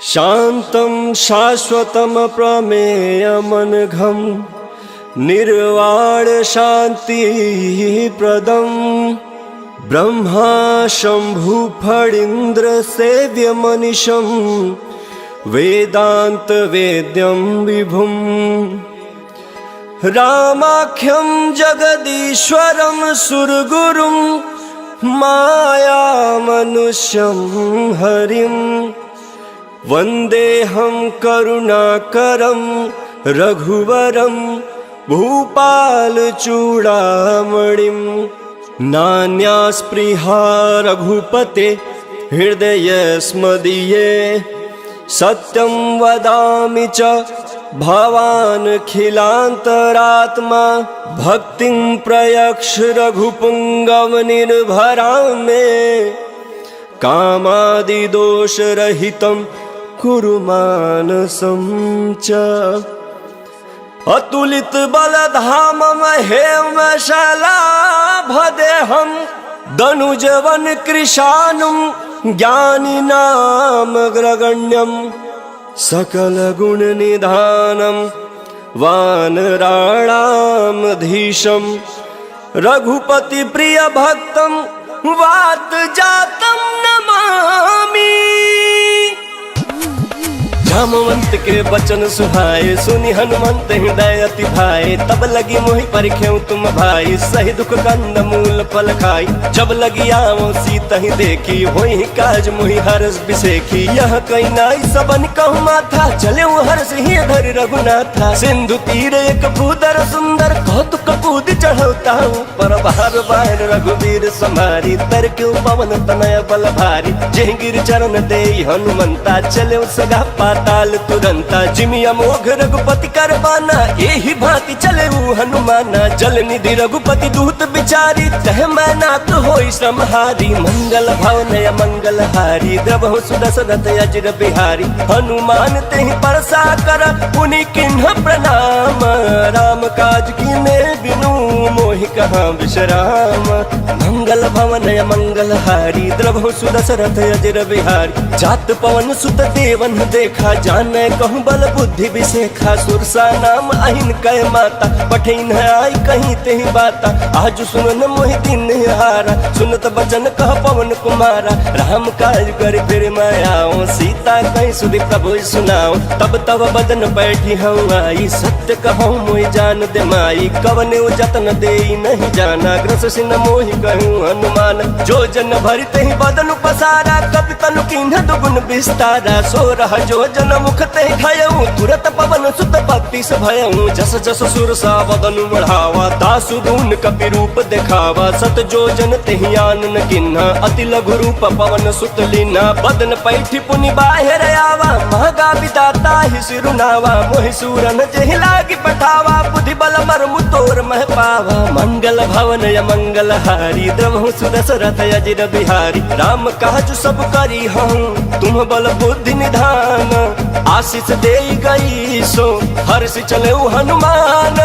शान्तं शाश्वतं प्रमेयमनघं निर्वाणशान्तिप्रदं ब्रह्मा शम्भुफणीन्द्रसेव्यमनिशं वेदान्तवेद्यं विभुं रामाख्यं जगदीश्वरं सुरगुरुं मायामनुष्यं हरिं वन्देऽहं करुणाकरं रघुवरं भूपालचूडामणिं नान्यास्पृहा रघुपते हृदयस्मदीये सत्यं वदामि च भवानखिलान्तरात्मा भक्तिं प्रयक्ष रघुपुङ्गवनिर्भरां मे कामादिदोषरहितं कुरु मानसं च अतुलितबलधामं हेमशलाभदेहं दनुजवनकृशानुं ज्ञानिनामग्रगण्यं सकलगुणनिधानं वानराणामधीशं रघुपतिप्रियभक्तं वातजातं नमामि। जामवंत के बचन सुहाए सुनि हनुमंत हृदय अति भाए तब लगी मोहि परिख्यउ तुम भाई सही दुख कंद मूल फल खाई जब लगी आओ सीत ही देखी होई काज मोहि हरस बिसेखी यह कई नाई सबन कहु माथा चले हर्ष ही धर रघुनाथा सिंधु तीर एक भूदर सुंदर कौतुक कूद चढ़ौता पर बार बार रघुवीर समारी तर क्यों पवन तनय बल भारी जय गिर चरण दे हनुमंता चले सगा पाताल तुरंता जिमि अमोघ रघुपति कर बाना यही भांति चले हनुमाना जल निधि रघुपति दूत बिचारी तह मैं नाथ होई श्रमहारी मंगल भवन मंगल हारी द्रवहु सुदशरथ अजर बिहारी हनुमान तेहि परसा कर पुनि किन्ह प्रणाम राम काज कीने बिनु मोहि कहाँ विश्राम मंगल भवन मंगल हारी द्रवहु सुदशरथ अजर बिहारी जात पवन सुत देवन देखा जाने कहूँ बल बुद्धि विशेखा सुरसा नाम अहिन कह माता पठिन आई कहीं तेहि बाता आज सुनन मोहि दिन हारा सुनत बचन कह पवन कुमारा राम काज कर फिर मैं आओ सीता कहीं सुधि प्रभु सुनाओ तब तब बदन बैठी हूँ आई सत्य कहूँ मोहि जान दे माई कवन जतन दे नहीं जाना ग्रस सिन मोहि कहूँ हनुमान जो जन भरि तेहि बदन पसारा कपि तनु किन्ह दुगुन विस्तारा सो रह जो जन मुख तेहि खयऊँ तुरत पवन सुत भक्ति से भयऊँ जस जस सुर सा बदन बढ़ावा दासु दून कपि रूप दिखावा सत जो जन तेहि आन न किन्हा अति लघु रूप पवन सुत लीना बदन पैठी पुनि बाहिर आवा महगा विदाता ही सिरुनावा मोहि सूरन जेहि लागी पठावा बुद्धि बल मरमु तोर मह पावा मंगल भवन मंगल हारी द्रवहु सुदशरथ अजर बिहारी राम काज सब करी हूँ तुम बल बुद्धि निधान आशीष दे गई सो हर्ष चले हनुमान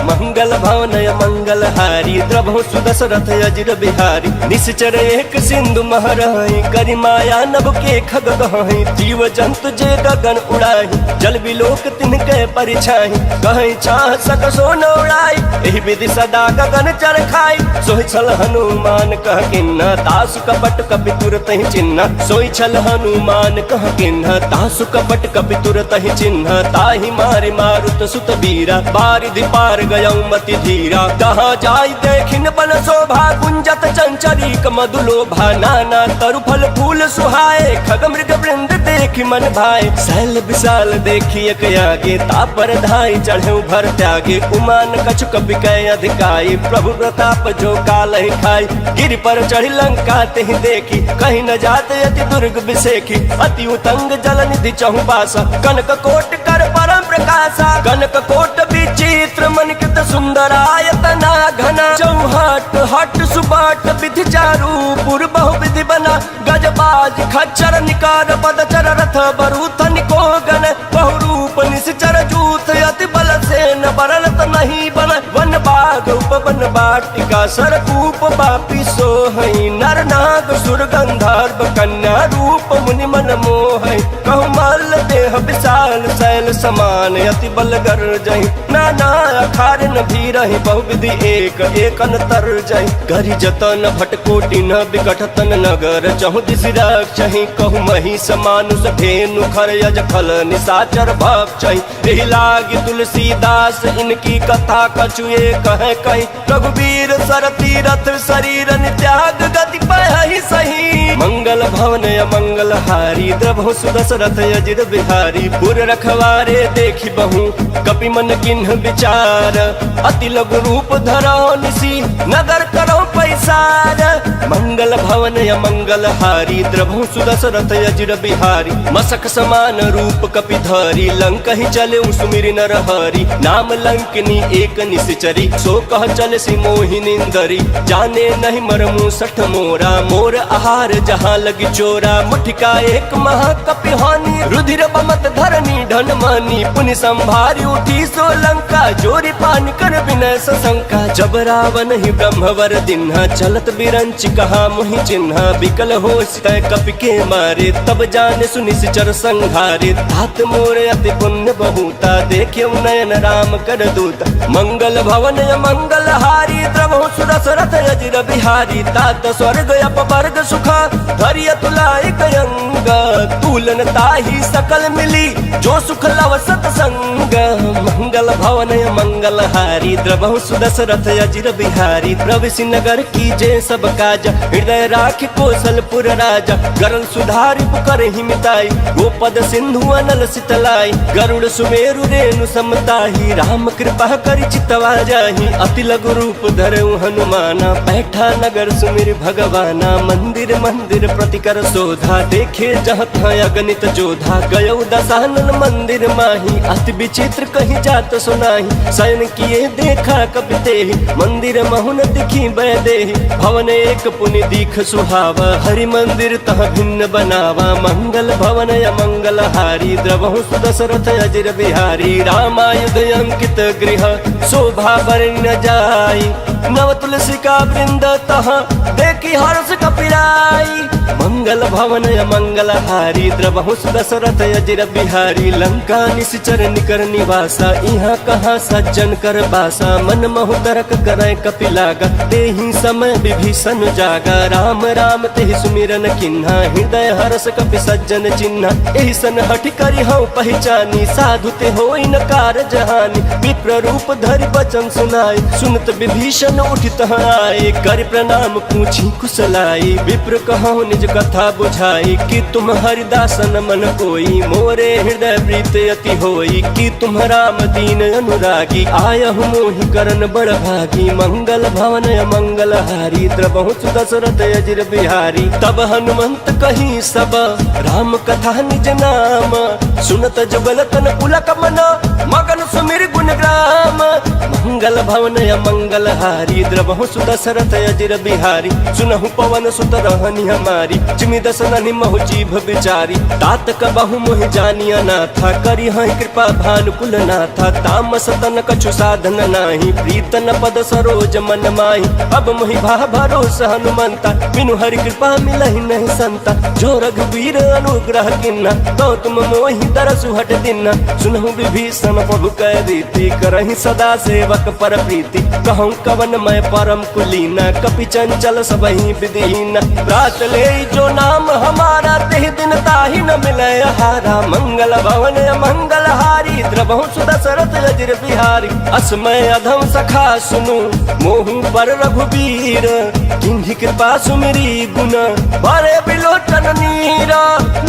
मंगल भवन मंगल हारी द्रवहु सुदशरथ अजर बिहारी निश्चर एक सिंधु महरहि करि माया नभ के खग गहि जीव जंतु जे गगन उड़ाहि जल बिलोक तिनके परिछाहि कहि छाह सक सो न उड़ाई एहि विधि सदा गगन चर खाई सोहि छल हनुमान कह किन्ना दासु कपट कपि तुरत ही चिन्ह सोहि छल हनुमान कह किन्ना दासु कपट कपि तुरत ही चिन्ह ताहि मारि मारुत सुत बीरा बारिधि पार गयऊ मति धीरा कहाँ जाय देखिन बन शोभा गुंजत चंचरीक मधुलोभा नाना तरु फल फूल सुहाए खग मृग वृंद देखि मन भाए शैल विशाल देखी एक आगे तापर धाई चढ़े भर त्यागे उमान कछु कपि कै अधिकाई प्रभु प्रताप जो काल ही खाई गिर पर चढ़ी लंका तेहि देखी कहीं न जाते अति दुर्ग बिसेखी अति उतंग जल निधि चहु पासा कनक कोट कर परम प्रकाशा कनक कोट विचित्र मनिकृत सुंदरायतना घना चौहट हट सुबाट विधि चारु पुर बहु विधि बना गजबाज खच्चर निकार पदचर रथ बरूथ निको गण बहुरूप निश्चर जूथ अति बल से न बरलत नहीं बन वन बाग उपवन बाटिका सरकूप बापी सोहई नर नाग सुर गंधर्व कन्या रूप मुनि मन मोहई कहु मल्ल विशाल शैल समान अति बलगर जही नाना अखार न भी रही बहुविधि एक एक अंतर जही करी जतन भटकोटि न विकट तन नगर चहु दिस रक्षहि कहु मही समानुष धेनु खर यज खल निशाचर भक्षहि एहि लागी तुलसीदास इनकी कथा कछुए कहे कहीं रघुवीर सर तीरथ शरीर त्याग गति पहि सही मंगल भवन मंगल हारी द्रभु सुदशरथ अजिर बिहारी पुर रखवारे देखी बहु कपि मन किन्ह विचार अति लघु रूप धरो निसी नगर करो पैसार मंगल भवन मंगल हारी द्रभु सुदशरथ अजिर बिहारी मसक समान रूप कपि धरी लंक ही चले सुमिर नर हरि नाम लंकनी एक निश्चरी सो कह चल सी मोहिनिंदरी जाने नहीं मरमु सठ मोरा मोर आहार जहाँ लगी चोरा मुठिका एक महाकपि हानि रुधिर बमत धरनी धन मानी पुनि संभारी उठी सो लंका जोरी पान कर विनय सशंका जब रावण ही ब्रह्मवर दिन्हा चलत बिरंच कहा मुहि चिन्हा बिकल होश तय कपि के मारे तब जाने सुनिश्चर संघारे तात मोर अति पुण्य बहुता देखे नयन राम कर दूता मंगल भवन मंगल हारी द्रवहु सुदशरथ अजिर बिहारी तात स्वर्ग अपवर्ग सुखा धैर्य तुलाई कयंग तुलन ताही सकल मिली जो सुख लव सतसंग मंगल भवन मंगल हारी द्रवहु सुदशरथ अजिर बिहारी प्रविशि नगर की जय सब काज हृदय राख कौशलपुर राजा गरल सुधारि पुकर हिमिताई गोपद सिंधु अनल सितलाई गरुड़ सुमेरु रेणु समताही राम कृपा कर चितवा जाही अति लघु रूप धरऊ हनुमाना बैठा नगर सुमिर भगवाना मंदिर मंदिर प्रतिकर शोधा देखे जहाँ अगणित जोधा गयो दशानन मंदिर माही अति विचित्र कहीं जात सुनाही शयन किए देखा कपि तेहि मंदिर महुन दिखी बैदेहि भवन एक पुनि दीख सुहावा हरि मंदिर तह भिन्न बनावा मंगल भवन मंगल हारी द्रवहु सुदशरथ अजिर बिहारी रामायुध अंकित गृह शोभा बरन जाई नव तुलसी का वृंद तह देखी हर्ष कपिराई मंगल भवन मंगल हारी द्रवहु सुदशरथ अजिर बिहारी लंका निश्चर निकर निवासा यहाँ कहाँ सज्जन कर बासा मन महु तरक करे कपि लागा तेहि समय विभीषण जागा राम राम तेहि सुमिरन किन्हा हृदय हर्ष कपि सज्जन चिन्हा एहि सन हठि करि हौ पहचानी साधु ते होई न कार जहानी विप्र रूप धरि बचन सुनाई सुनत विभीषण उठित आए कर प्रणाम पूछी कुशलाई विप्र कहूँ निज कथा बुझाई कि तुम हरिदासन मन कोई मोरे हृदय प्रीत अति होई कि तुम राम दीन अनुरागी आयहु मोहि करन बड़ भागी मंगल भवन मंगल हारी द्रवहु सुदशरथ अजिर बिहारी तब हनुमंत कही सब राम कथा निज नाम सुनत जुगल तन पुलक मन मगन सुमिर गुण ग्राम मंगल भवन मंगल हारी द्रवहु सुदशरथ अजिर बिहारी सुनहु पवन सुत रहनी हमारी जिमि दसननि महु जीभ बिचारी तात कबहु मोहि जानिया नाथा करी हहि कृपा भानुकुल नाथा तामस तन कछु साधन नाही प्रीतन पद सरोज मन माही अब मोहि भा भरोसा हनुमंता बिनु हरि कृपा मिलहि नहीं संता जो रघुवीर अनुग्रह किन्ना तो तुम मोहि दरसु हट दिना सुनहु विभीषण प्रभु कह रीति करहि सदा सेवक पर प्रीति कहूँ कवन मैं परम कुलीना कपि चंचल सबहि विधिहीना रात ले जो नाम हमारा तेहि दिन ताहि न मिले हारा मंगल भवन मंगल हारी द्रवहु सुदशरथ अजिर बिहारी असमय अधम सखा सुनु मोहु पर रघुवीर किन्हि कृपा सुमिरी गुण बरे बिलोचन नीरा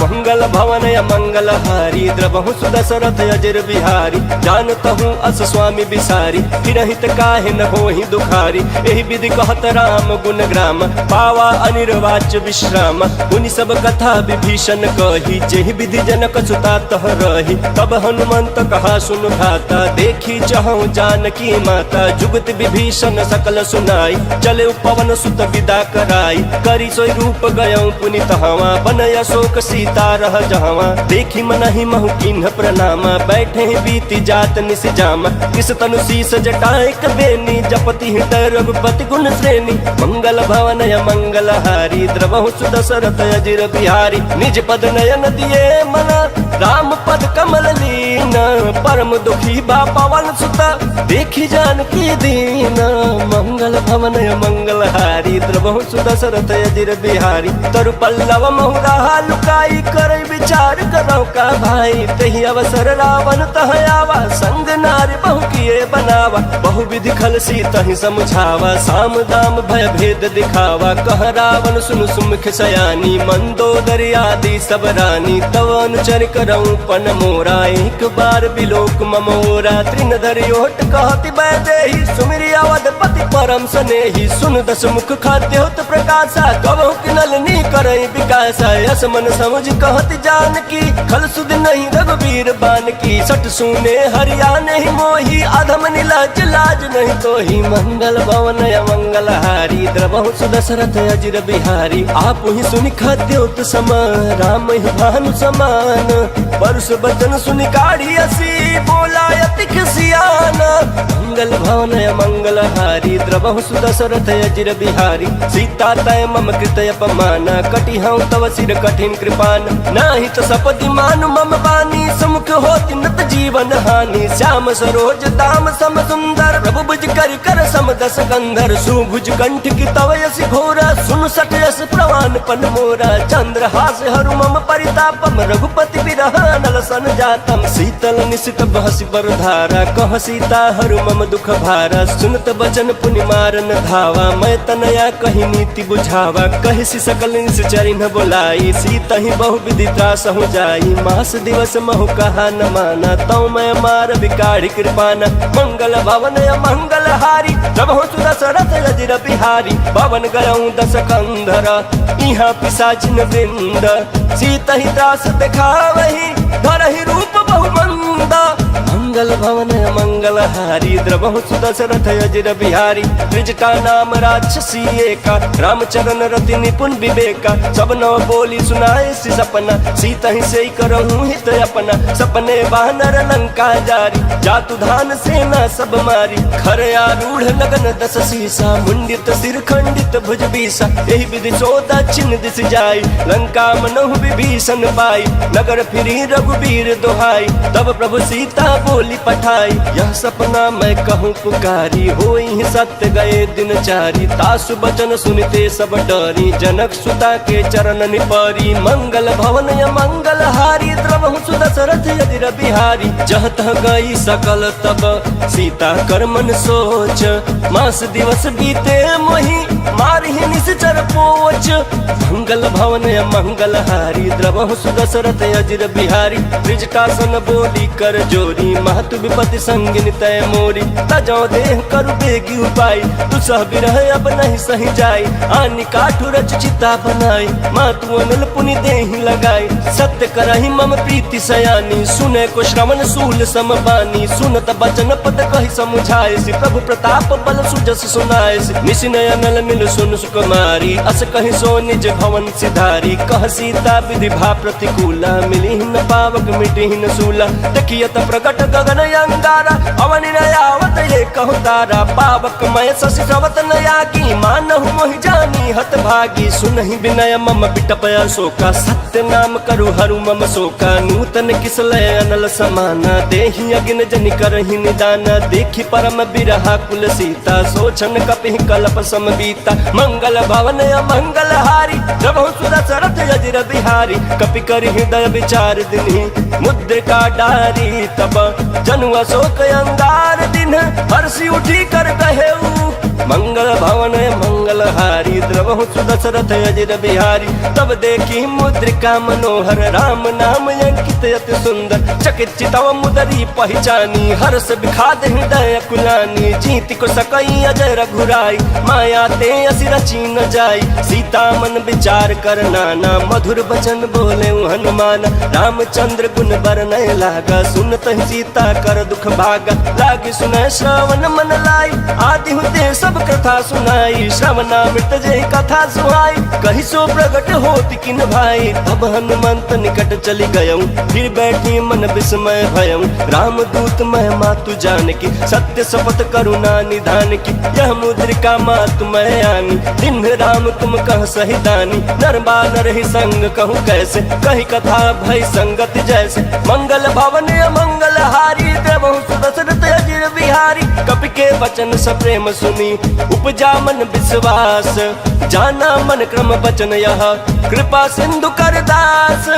मंगल भवन मंगल हारी द्रवहु सुदशरथ अजिर बिहारी जानतहु अस स्वामी बिसारी हिरहित काहे न होहि दुखारी एहि विधि कहत राम गुण ग्राम पावा अनिर्वाच्य विश्राम मुनि सब कथा विभीषण कही जेहि विधि जनक सुता तह रही तब हनुमंत कहा सुन भाता देखी चहु जानकी माता जुगत विभीषण सकल सुनाई चले पवन सुत विदा कराई करी सोई रूप गयौ पुनि तहवा बनय अशोक सीता रह जहवा देखी मनहि महु किन्ह प्रणामा बैठे बीती जात निस जामा किस तनु शीस जटाएक बेनी जपति हृदय रघुपति गुण श्रेणी मंगल भवन मंगल हारी द्रवहु सुदशरथ अजिर बिहारी निज पद नयन दिए मन राम पद कम परम दुखी बा पवन सुत देखी जानकी दीन। मंगल भवन मंगल हारी द्रवहु सुदशरथ अजिर बिहारी। तरु पल्लव महुरा लुकाई कर विचार करो का भाई। तही अवसर रावण तह आवा संग नारी बहु किए बनावा। बहु विधि खल सी तही समझावा साम दाम भय भेद दिखावा। कह रावण सुन सुमुख सयानी मंदोदरी आदि सब रानी। तव अनुचर करऊं पन मोरा एक बार बिलोक ममोरा। तृण धरि ओट कहति बैदेही सुमिरि अवधपति परम स्नेही। सुन दस मुख खाद्योत प्रकाशा कबहु किनलनी करई विकासा। यस मन समझ कहति जानकी खल सुध नहीं रघुबीर बानकी। सट सुने हरियाणे ही मोही अधम नीलाज लाज नहीं तो ही। मंगल भवन मंगल हारी द्रवहु सुदशरथ अजिर बिहारी। आप ही सुनि खाद्योत समान राम ही भानु समान। परुष बचन सुनि काढ़ी असी बोला अति खिसियान। मंगल भवन मंगल हारी द्रवहु सुदशरथ अजिर बिहारी। सीता तय मम कृत अपमाना कटि हूँ तव सिर कठिन कृपान। नाही तो सपदि मानु मम बानी समुख होति नत जीवन हानि। श्याम सरोज दाम सम सुंदर प्रभु भुज कर कर सम दस कंधर। सुभुज कंठ की तव यस घोरा सुन सट यस प्रवान पन मोरा। चंद्र हास हरु मम परितापम रघुपति बिरह नल सन जातम। शीतल निशित बहसि बर धारा कह सीता हरु मम दुख भारा। सुनत बचन पुनि मारन धावा मैं तनया कही नीति बुझावा। कहि सि सकल निश्चरि न बोलाई सीता ही बहु विधि त्रास हो जाई। मास दिवस महु कहा न माना तौ मैं मार बिकाढ़ी कृपाना। मंगल भवन मंगल हारी प्रभु सुदशरथ अजिर बिहारी। भवन गयऊं दस कंधर इहाँ पिशाचिन वृंद। सीता ही त्रास दिखावही धरहि रूप बहु मंदा। मंगल भवन मंगल हारी द्रवहु सुदशरथ अजिर बिहारी। त्रिजटा नाम राक्षसी एका रामचरण रति निपुण विवेका। सब नव बोली सुनाए सि सपना सीता ही से करहूँ हित अपना। सपने वानर लंका जारी जातु धान सेना सब मारी। खर आरूढ़ लगन दस सीसा मुंडित सिर खंडित भुज बीसा। यही विधि चौदह छिन्न दिस जाई लंका मनहु विभीषण पाई। नगर फिरी रघुबीर दोहाई तब प्रभु सीता बोली पठाई। यह सपना मैं कहूँ पुकारी होई सत्य गए दिन चारी। तासु बचन सुनते सब डरी जनक सुता के चरण निपरी। मंगल भवन मंगल हारी द्रवहु सुदशरथ अजिर बिहारी। जह तह गई सकल तब सीता कर मन सोच। मास दिवस बीते मोहि मारहि निश्चर पोच। मंगल भवन मंगल हारी द्रवहु सुदशरथ अजिर बिहारी। त्रिजटासन बोली कर जोरी महतु विपति संगिन तय मोरी। तजौ देह करु बेगी उपाय दुसह बिरह अब नहीं सही जाई। आनि काठु रच चिता बनाई मातु अनल पुनि देहि लगाई। सत्य करहि मम प्रीति सयानी सुने को श्रवण सूल समबानी। सुनत बचन पद कहि समुझाए प्रभु प्रताप बल सुजस सुनाए। निशिनय अनल मिल सुन सुकुमारी अस कहि सो निज भवन सिधारी। कह सीता विधि भा प्रतिकूला मिली न पावक मिटी न सूला। देखियत प्रकट गगन अंगारा अवनि नयावत ये कहु तारा। पावक मय शशि श्रवत नयागी मानहु मोहि जानी हत भागी। सुनहि विनय मम बिटप अशोका सत्य नाम करु हरु मम शोका। नूतन किसलय अनल समाना देहि अगिन जनि करहि निदाना। देखि परम बिरहा कुल सीता सोचन कपि कल्प समबीता। मंगल भवन मंगल हारी प्रभु सुदशरथ अजिर बिहारी। कपि करि हृदय विचार दिन्हि मुद्रिका डारी। तब जनु अशोक अंगार दिन हर्षि उठी कर कहेऊ। मंगल भवन मंगल हारी द्रवहु सुदशरथ अजिर बिहारी। तब देखी मुद्रिका मनोहर राम नाम अंकित अति सुंदर। चकित चितव मुदरी पहचानी हर्ष विखाद हृदय कुलानी। जीति को सकई अजय रघुराई माया ते असि रची न जाई। सीता मन विचार कर नाना मधुर बचन बोले हनुमान। रामचंद्र गुण बरनय लागा सुनत सीता कर दुख भागा। लागी सुनय श्रवण मन लाई आदि हुते सब कथा सुनाई। श्रवणामृत जय कथा सुहाई कहि सो प्रगट होति किन भाई। तब हनुमंत निकट चली गयऊं फिर बैठी मन विस्मय भयऊं। राम दूत मैं मातु जानकी सत्य शपथ करुणा निधान की। यह मुद्रिका मातु मैं आनी दिन राम तुम कह सही दानी। नर बानर ही संग कहूँ कैसे कही कथा भई संगति जैसे। मंगल भवन मंगल हारी के वचन सप्रेम सुनी उपजा मन विश्वास, जाना मन क्रम वचन यह कृपा सिंधु कर दास।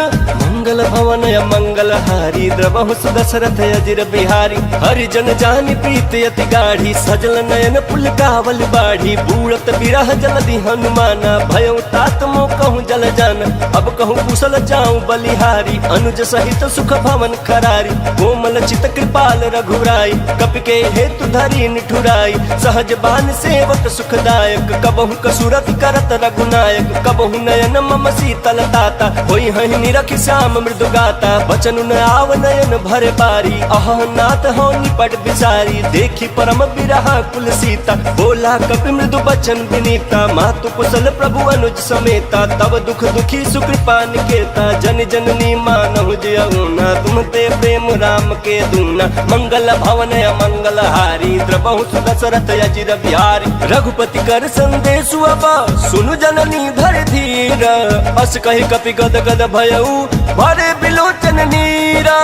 मंगल भवन मंगल हारी द्रवहु दशरथ अजिर बिहारी, हरिजन जानी प्रीत अति गाढ़ी सजल नयन पुलकावल बाढ़ी। बूढ़त बिरह जलधि हनुमाना भयउ तात मो कहूँ जल जान, अब कहूँ कुशल जाऊँ बलिहारी। अनुज सहित सुख भवन खरारी, कोमल चित कृपाल रघुराई। कपि के हेतु धरी निठुराई, सहज बान सेवक सुखदायक। कबहु कसुरत करत रघुनायक, कबहु नयन मम शीतल ताता। होई हहि निरखि श्याम मृदु गाता, बचन न आव नयन भर बारी। अह नाथ हो निपट बिसारी, देखी परम बिरहा कुल सीता। बोला कपि मृदु बचन विनीता, मातु कुशल प्रभु अनुज समेता। तब दुख दुखी सुकृपा निकेता, जन जननी मानहु जियउना। तुम ते प्रेम राम के दूना, मंगल भवन मंगल हारी द्रवहु दशरथ अजिर बिहारी। रघुपति कर संदेशु अब सुनु जननी धर धीर, अस कहि कपि गद गद भयउ भरे बिलोचन नीरा।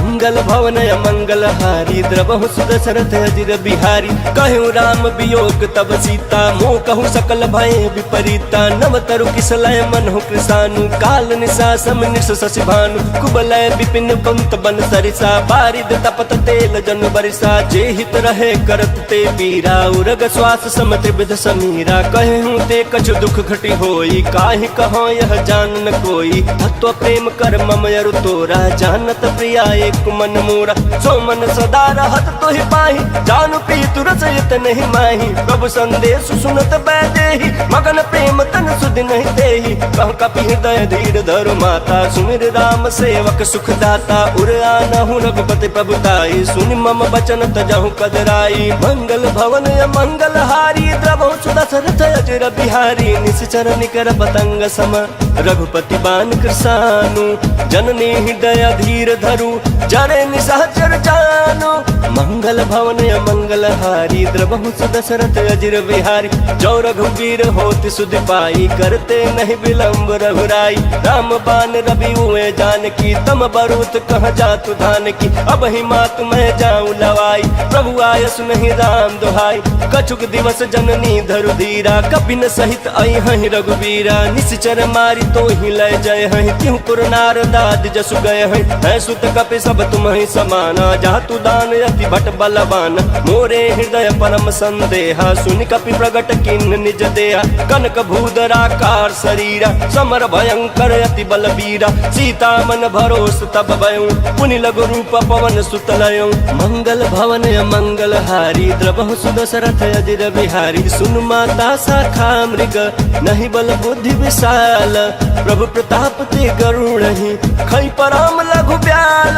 मंगल भवन मंगल हारी द्रवहु दशरथ अजिर बिहारी। कहु राम वियोग तब सीता, मोह कहु सकल भय विपरीता। नव तरु किसलय मनहु कृसानु, काल निशा सम निश शशि भानु। कुबलय विपिन कुंत बन सरिसा, बारिद तपत तेल जन बरिसा। जे हित रहे करत ते पीरा, उरग श्वास सम त्रिविध समीरा। कहूँ ते कछु दुख घटी होई, काहि कहो यह जान न कोई। तत्व प्रेम कर मम अरु तोरा, जानत प्रिया एक मन मोरा। सो मन सदा रहत तोहि पाहि, जानु प्रीतु रसयत नहीं माही। प्रभु संदेश सुनत बैदेहि, मगन प्रेम तन सुध नहीं देहि। कह कपि हृदय धीर धरु माता, सुमिर राम सेवक सुख दाता। उर आनहु रघुपति प्रभुताई, सुनि मम बचन तजहु कदराई। मंगल भवन मंगल हारी द्रवहु दशरथ अजिर बिहारी। निश्चर निकर पतंग सम रघुपति बान कृसानु, जननी हृदय धीर धरु जरे निशाचर जानो। मंगल भवन मंगल हारी द्रवहु दशरथ अजिर बिहारी। जो रघुवीर होति सुधि पाई, करते नहीं विलंब रघुराई। राम बान रवि हुए जानकी, तम बरूत कह जातु धान की। अब ही मात मैं जाऊं लवाई, प्रभु आयस नहीं राम दोहाई। कछुक दिवस जननी धरु धीरा, कपि न सहित आई हहि रघुवीरा। निश्चर मारी तो ही लय जय हहि, त्यों पुर नारदाद जसु गए हहि। है सुत कपि सब तुम ही समाना, जातु दान अति भट बलवान। मोरे हृदय परम संदेहा, सुनि कपि प्रगट किन्न निज देहा। कनक भूधराकार शरीरा, समर भयंकर अति बलबीरा। सीता मन भरोस तब भयउ, पुनि लघु रूप पवन सुत लयउ। मंगल भवन मंगल हारी द्रवहु दशरथ अजिर बिहारी। सुनु माता शाखा मृग, नहीं बल बुद्धि विशाल। प्रभु प्रताप ते गरुड़हि, खै परम लघु ब्याल।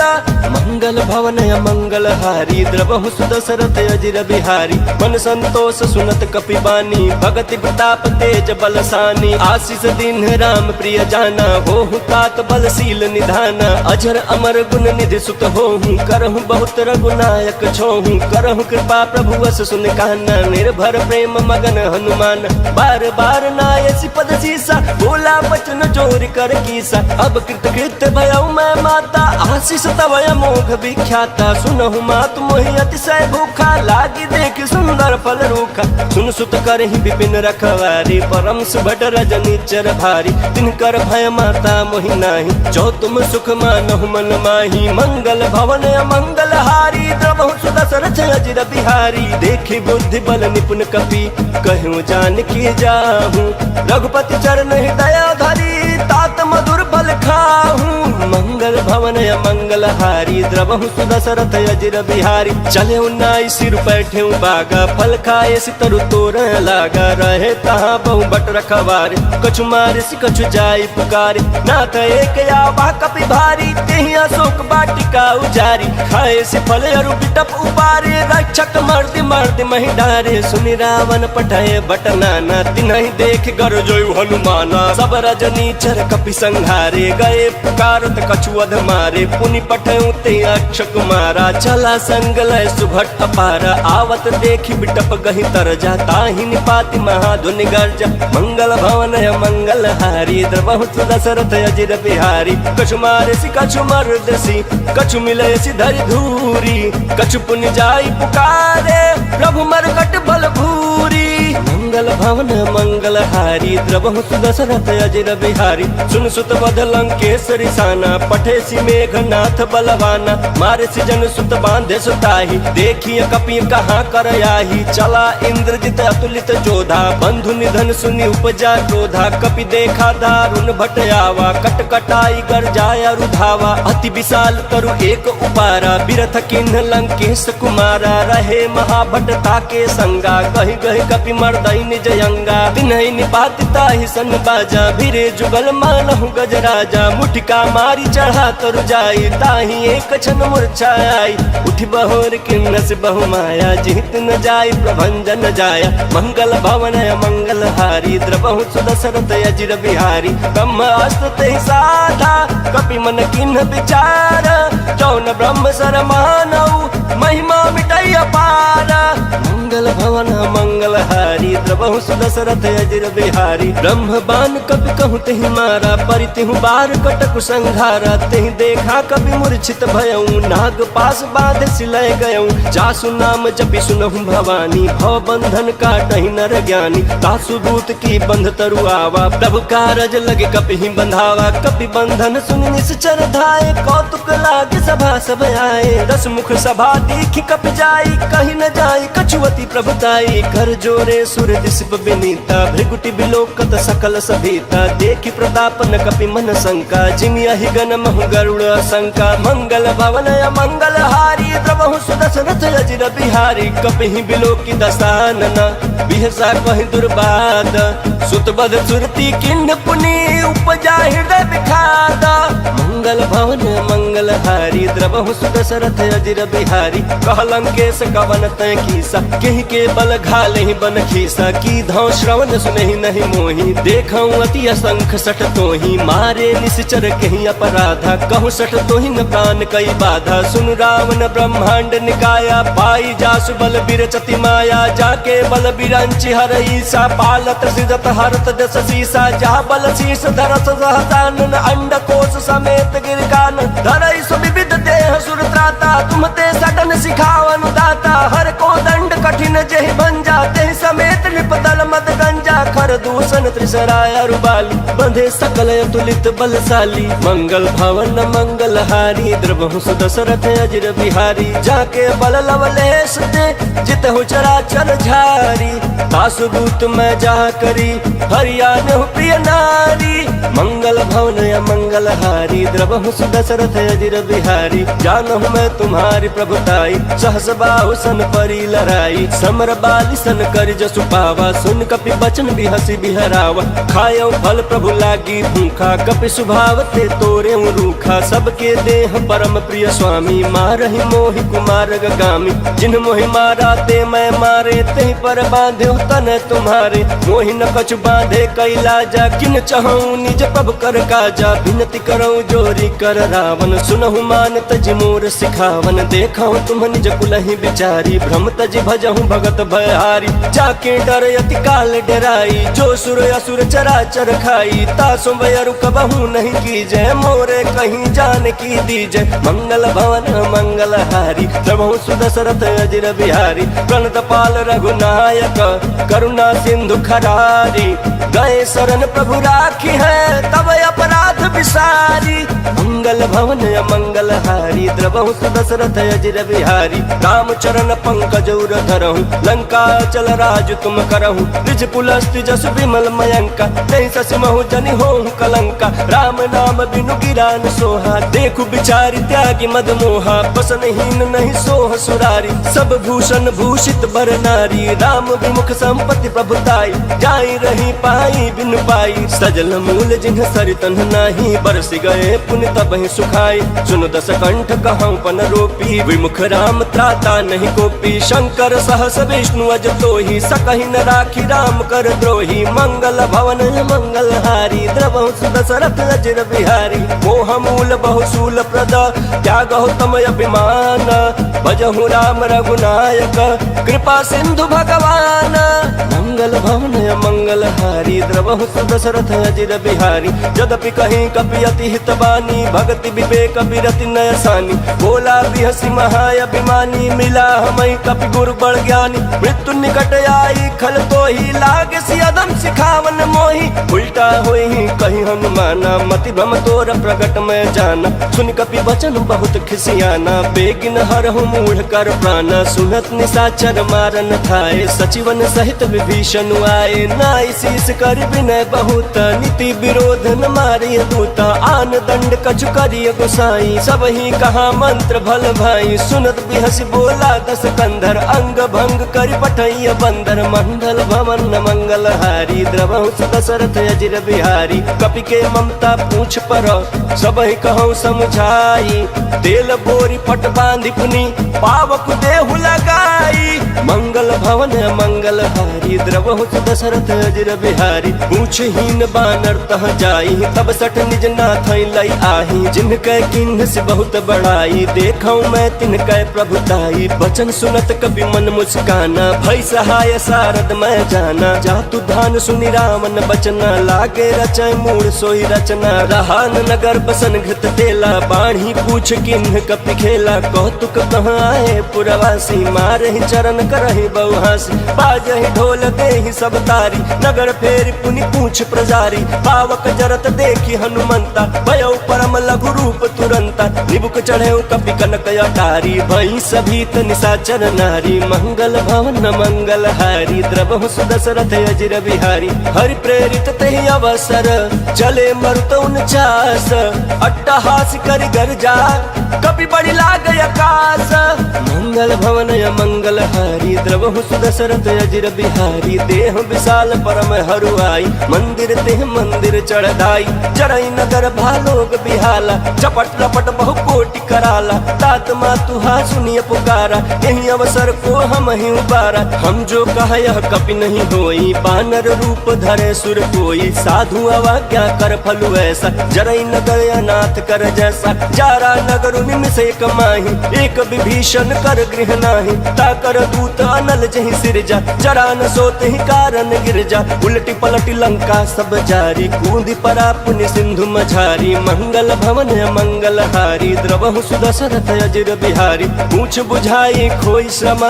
मंगल भवन मंगल हारी द्रवहु दशरथ अजिर बिहारी। मन संतोष सुनत कपि बानी, भगति प्रताप तेज बलसानी। आशीष दीन राम प्रिय जाना, होहु तात बलशील निधाना। अजर अमर गुण निधि सुत होहु, करहु बहुत रघुनायक छोहु। करहु कृपा प्रभु अस सुन काना, निर्भर प्रेम मगन हनुमान। बार बार नायसि पद सीसा, बोला बचन चोरी कर कीसा। अब कृत कृत भयउ मैं माता, आशीष तव अमोघ विख्याता। सुनहु मात मोहि अतिशय भूखा, लागी देख सुंदर फल रूखा। सुन सुत करहि विपिन रखवारी, परम सुभट रजनीचर भारी। तिनकर भय माता मोहि नाही, जो तुम सुख मानहु मन माही। मंगल भवन मंगल हारी द्रवहु दशरथ अजिर बिहारी। देखी बुद्धि बल निपुण कपि, कहूँ जान की जाहू। रघुपति चरण हृदय धरी, तात मधुर फल खाहू। मंगल भवन मंगल हारी द्रवहु दशरथ अजिर बिहारी। चले उन्नाई सिर बैठे बागा, फल खाए सितरु तोर लागा। रहे तहाँ बहु बट रखवारे, कछु मारे सि कछु जाई पुकारे। नाथ एक आवा कपि भारी, तेहि अशोक वाटिका उजारी। खाए से फल अरु बिटप उबारे, रक्षक मर्द मर्द महि डारे। सुनि रावण पठाए बट नाना, तिन्हि देख गरजोयु हनुमाना। सब रजनीचर कपि संहारे, गए पुकार ताकत कछुअध मारे पुनि पठऊ ते अक्ष कुमारा चला संगलय सुभट अपारा आवत देखी बिटप गही तरजा ताहि निपाति महाधुनि गर्जा मंगल भवन मंगल हारी द्रवहु दशरथ अजिर बिहारी कछु मारे सी कछु मर्दसी कछु मिले सी धरि धूरी कछु पुनि जाई पुकारे प्रभु मरकट बल भूरी मंगल भवन मंगल हारी द्रवहु दशरथ अजिर बिहारी सुन सुत बध लंकेश्वरी साना पठे सी मेघनाथ बलवाना मारे सी जन सुत बांधे सुताही देखिए कपि कहाँ कर आही चला इंद्रजित अतुलित जोधा बंधु निधन सुनि उपजा क्रोधा कपि देखा दारुण भट आवा कट कटाई कर जाया रुधावा अति विशाल तरु एक उपारा बिरथ किन्ह लंकेश कुमारा रहे महाभट ताके संगा गहि गहि कपि मर्दई निज अंगा तिन्हि निपाति ताहि सन बाजा भिरे जुगल मानहु गजराजा मुठिका मारी चढ़ा तरु जाई ताहि एक क्षण मूर्छाई उठि बहोर किन्न से बहु माया जीत न जाई प्रभंजन जाया मंगल भवन मंगल हारी द्रवहु दशरथ अजिर बिहारी ब्रह्मास्त्र ते साधा कपि मन किन्ह विचार जौन ब्रह्म सर मानऊ महिमा मिटई अपार मंगल भवन मंगल हारी द्रवहु दशरथ अजिर बिहारी ब्रह्म बान कपि कहु तेहि मारा परितिहु बार कटक संघारा तेहि देखा कपि मूर्छित भयऊ नाग पास बांध सिलय गयऊ जासु नाम जपि सुनहु भवानी भव बंधन काटहि नर ज्ञानी तासु दूत की बंध तरु आवा प्रभु कारज लगे कपि ही बंधावा कपि बंधन सुनि निश्चर धाये कौतुक लागे सभा सब आए दस मुख सभा देखी कपि जाई कहीं न जाई कछुवती प्रभुताई कर जोरे सुर दिसप विनीता भृगुटि बिलोकत सकल सभीता देखी प्रताप न कपि मन शंका जिमि अहि गण महु गरुड़ शंका मंगल भवन मंगल हारी द्रवहु दशरथ अजिर बिहारी कपि ही बिलोकी दसानना बिहसा कहि दुर्बाद सुत बध सुरती किन्ह पुनि उपजा हृदय विखाद मंगल भवन मंगल हारी द्रवहु दशरथ अजिर बिहारी कहलंकेश कवन तय कीसा केहि के बल घाले बन खीसा की धौ श्रवण सुनहि नहीं मोहि देखऊं अति असंख सठ तोहि मारे निश्चर कहीं अपराधा कहूँ सठ तोहि न प्राण कई बाधा सुन रावण ब्रह्मांड निकाया पाई जासु बल बिरचति माया जाके बल बिरंचि हर ईसा पालत सिजत हरत दस सीसा जा बल शीस धरस सहसानन अंड कोश समेत गिरकान धरई सुविविध देह सुर त्राता तुम ते सडन सिखावन दाता हर को दंड कठिन जेहि भंजा तेहि समेत निपदल मद गंजा खर दूषण त्रिसराय अरुबाली बंधे सकल अतुलित बलशाली मंगल भवन मंगल हारी द्रवहु दशरथ अजिर बिहारी जाके बल लवलेश ते जितहु चराचर झारी तासु दूत मैं जा करी हरियाण प्रिय नारी मंगल भवन मंगल हारी द्रवहु दशरथ अजिर बिहारी जानहु मैं तुम्हारी प्रभुताई सहस बाहु सन परी लड़ाई समर बाली सन कर जसु पावा सुन कपि बचन बिहसी बिहरावा खायो फल प्रभु लागी भूखा कपि स्वभाव ते तोरे रूखा सबके देह परम प्रिय स्वामी मारहि मोहि कुमार गामी जिन मोहि मारा ते मैं मारे ते पर बांधे तन तुम्हारे मोहि न कछु बांधे कैलाजा किन चहऊं निज प्रभु कर काजा विनती करऊं जोरी कर रावण सुनहु मान तज मोर सिखावन देखऊं तुम निज कुलहि बिचारी भ्रम तज भजहु भगत भयहारी जाके डर अति काल डराई जो सुर असुर चराचर खाई तासु बयरु कबहू नहीं की जय मोरे कहीं जान की दीजय मंगल भवन मंगल हारी द्रवहु दशरथ अजिर बिहारी प्रणत पाल रघुनायक करुणा सिंधु खरारी गए शरण प्रभु राखी है तब अपराध विसारी मंगल भवन मंगल हारी द्रवहु दशरथ अजिर बिहारी राम चरण पंकज उर धरहु लंका चल राज तुम करहु निज पुलस्ति जसु विमल मयंका नहीं ससमहु जनि होहु कलंका राम नाम बिनु गिरान सोहा देखु बिचारी त्यागी मद मोहा बसनहीन नहीं सोह सुरारी सब भूषण भूषित बर नारी राम विमुख संपत्ति प्रभुताई जाई रही पाई बिनु पाई सजल मूल जिन्ह सरितन नाही बरस गए पुण्य तबहि सुखाई सुन दस कंठ कहूँ पन रोपी विमुख राम त्राता नहीं कोपी शंकर सहस विष्णु अज तो ही सकहि न राखी राम कर द्रोही मंगल भवन मंगल हारी द्रवहु दशरथ अजर बिहारी मोह मूल बहुशूल प्रद त्यागहु तम अभिमान भजहु राम रघुनायक कृपा सिंधु भगवान मंगल भवन मंगल हारी द्रवहु दशरथ अजर बिहारी यद्यपि कहीं कपि अति हितबानी भक्ति विवेक विरति नयसानी बोला बिहसी महाअभिमानी मिला हमें कपि गुरु बड़ ज्ञानी मृत्यु निकट आई खल तो ही लागे सियदम सिखावन मोही उल्टा हुई ही कहीं हनुमाना मति भ्रम तोर प्रगट में जाना सुन कपि वचन बहुत खिसियाना बेगिन हरहु मूढ़ कर प्राण सुनत निशाचर मारन थाए सचिवन सहित विभीषण आए नाई शीस कर विनय बहुत नीति विरोध न मारिय दूता आन दंड कछु करिय गोसाई सब ही कहा मंत्र भल भाई सुनत बिहसी बोला दस कंधर अंग भंग कर पठैय बंदर मंगल भवन मंगल हारी द्रवहु दशरथ अजर बिहारी कपि के ममता पूछ पर सब ही कहूँ समझाई तेल बोरी पट बांधि पुनी पावक देहु लगाई मंगल भवन मंगल हारी द्रवहु दशरथ अजर बिहारी पूछहीन बानर तह जाई तब सठ निज नाथ लई आही जिनके किन्ह से बहुत बड़ाई देखौ मैं तिनके प्रभुताई बचन सुनत कभी मन मुस्काना भई सहाय सारद मैं जाना जातु धान सुनि रामन बचना लागे रचय मूड़ सोई रचना रहान नगर बसन घृत तेला बाढ़ी पूछ किन्ह कपि खेला कौतुक कहाँ आए पुरवासी मारहि चरण करहि बहुहासी बाजहि ढोल देहि सब तारी नगर फेर पुनि पूछ प्रजारी पावक जरत देखी हनुमंता भयो परम लघु रूप तुरंता निबुक चढ़े कपि कनक अटारी भई सभीत निशाचर नारी मंगल भवन मंगल हारी द्रवहु दशरथ अजर बिहारी हरि प्रेरित तेहि अवसर चले मरुत 49 अट्टहास करि गर्जा कपि बड़ी लाग आकाश मंगल भवन मंगल हारी द्रवहु दशरथ अजर बिहारी देह विशाल परम हरुआई मंदिर तेह मंदिर चढ़ाई चढ़ई नगर भालोग बिहाला चपट लपट बहु कोटि कराला तात मातुहा सुनिय पुकारा यही अवसर को हम ही उबारा हम जो कहा यह कपि नहीं होई बानर रूप धरे सुर कोई साधु अवाज्ञा कर फलु ऐसा जरई नगर अनाथ कर जैसा जारा नगर निमिषे कमाही एक विभीषण कर गृह नाही ताकर दूत अनल जहि सिरजा जरा न सोते ही कारण गिरजा उलटी पलटी लंका सब जारी कूदी परा पुनि सिंधु मझारी मंगल भवन मंगल हारी द्रवहु दशरथ अजर बिहारी पूछ बुझाई खोई श्रम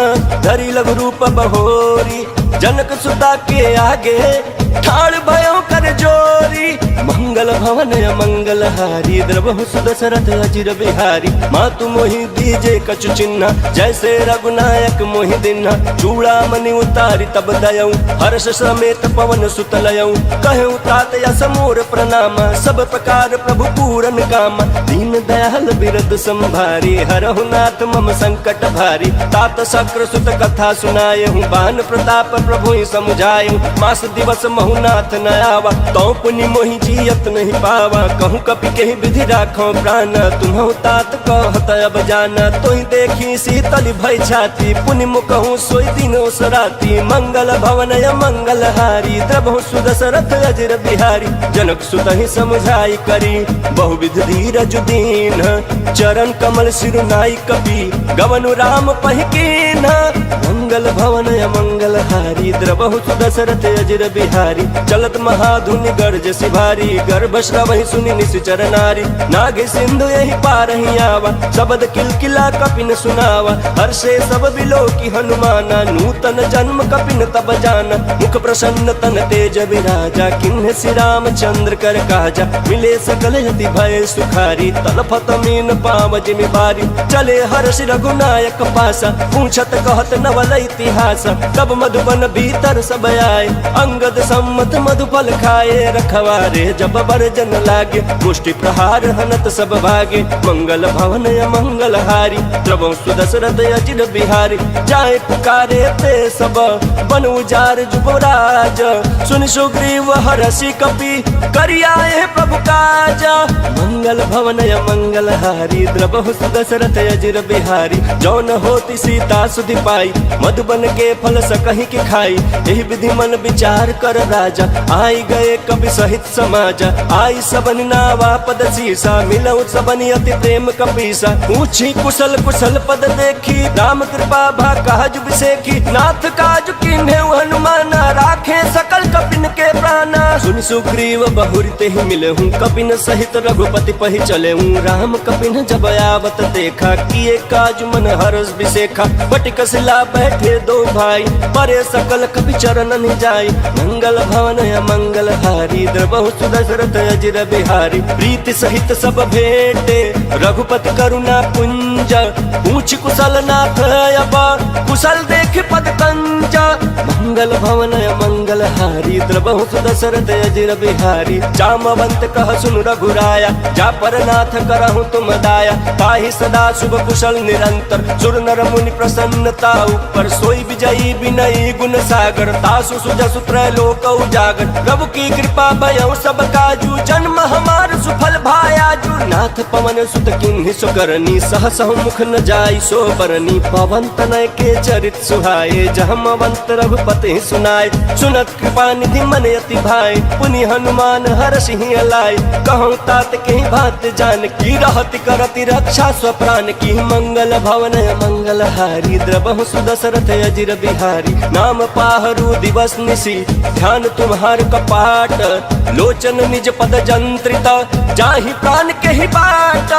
धरी लघु रूप बहोरी जनक सुता के आगे ठाड़ भयो कर जोरी मंगल भवन मंगल हारी द्रवहु दशरथ अजर बिहारी मातु मोहि दीजे कछु चिन्ह जैसे रघुनायक मोहि दिन्हा चूड़ा मणि उतारी तब दयऊ हर्ष समेत पवन सुत लयऊ कहूँ तात यस मोर प्रणाम सब प्रकार प्रभु पूरन काम दीन दयाल बिरद संभारी हरहु नाथ मम संकट भारी तात शक्र सुत कथा सुनाए हूँ बान प्रताप प्रभु ही समुझाए मास दिवस महुनाथ न आवा तो पुनि मोहि जियत नहीं पावा कहूँ कपि के विधि राखो प्राण तुम्हु तात कहत अब जाना तो ही देखी शीतल भय छाती पुनि मुकहु सोई दिनो सराती मंगल भवन मंगल हारी द्रवहु दशरथ अजर बिहारी जनक सुत ही समझाई करी बहुविध धीरज दीन चरण कमल सिरुनाई कपि गवनु राम पहिकीन मंगल भवन मंगल हारी द्रवहु दशरथ अजर बिहारी चलत महाधुनि गर्ज सिभारी गर्भ श्रवहि सुनि निश्चर नारी नागे सिंधु यही पार ही आवा शब्द किलकिला कपिन सुनावा हर्षे सब बिलोकी हनुमाना नूतन जन्म कपिन तब जाना मुख प्रसन्न तन तेज विराजा किन्ह श्री रामचंद्र कर काजा मिले सकल यति भय सुखारी तलफत मीन पाव जिमि बारी चले हर्ष रघुनायक पासा पूछत कहत नवल इतिहास तब मधुबन भीतर सब आए अंगद सम्मत मधुफल खाए रखवारे जब बरजन लागे मुष्टि प्रहार हनत सब भागे मंगल भवन मंगल हारी द्रवं सुदशरथ अजिर बिहारी जाए पुकारे ते सब बन उजार जुबराज सुन सुग्रीव हरषि कपि करियाए प्रभु काज मंगल भवन मंगल हारी द्रवहु सुदशरथ अजिर बिहारी जौन होती सीता सुधि पाई मधुबन के फल सकहि के खाई यही विधि मन विचार कर राजा आई गए कवि सहित समाज आई सबन नावा पद सीसा मिलऊ सबन अति प्रेम कपीसा पूछी कुशल कुशल पद देखी राम कृपा भा काज बिसेखी नाथ काज किन्हे हनुमान राखे सकल कपिन के प्राण सुन सुग्रीव बहुरते ही मिले हूँ कपिन सहित रघुपति पहि चले हूँ राम कपिन जब आवत देखा किए काज मन हर्ष बिसेखा बटिक शिला बैठे दो भाई परे सकल कपि चरण जाय मंगल भवन मंगल हारी द्रवहु सुदशरथ अजिर बिहारी प्रीति सहित सब भेंटे रघुपति करुणा पुंज पूछ कुशल नाथ अब कुशल देख पद कंज मंगल भवन मंगल हारी द्रवहु सुदशरथ अजिर बिहारी जामवंत कह सुन रघुराया जा पर नाथ करहु तुम दाया ताहि सदा शुभ कुशल निरंतर सुर नर मुनि प्रसन्नता ऊपर सोई विजयी विनयी गुण सागर तासु सुजसु त्रैलोक उजागर प्रभु की कृपा भयउ सब काजू जन्म हमार सुफल भायाजू नाथ पवन सुत किन्हि सुकरनी सहस मुख न जाई सो बरनी पवन तनय के चरित सुहाए जहमवंत रघुपति सुनाय सुनत कृपा निधि मन अति भाई पुनि हनुमान हर्षि अलाय कहूँ तात के बात जान की रहति करति रक्षा स्वप्राण की मंगल भवन मंगल हारी द्रवहु सुदशरथ अजिर बिहारी नाम पाहरू दिवस निशी ध्यान तुम्हार कपाट लोचन निज पद जंत्रित जाहि प्राण के ही बाट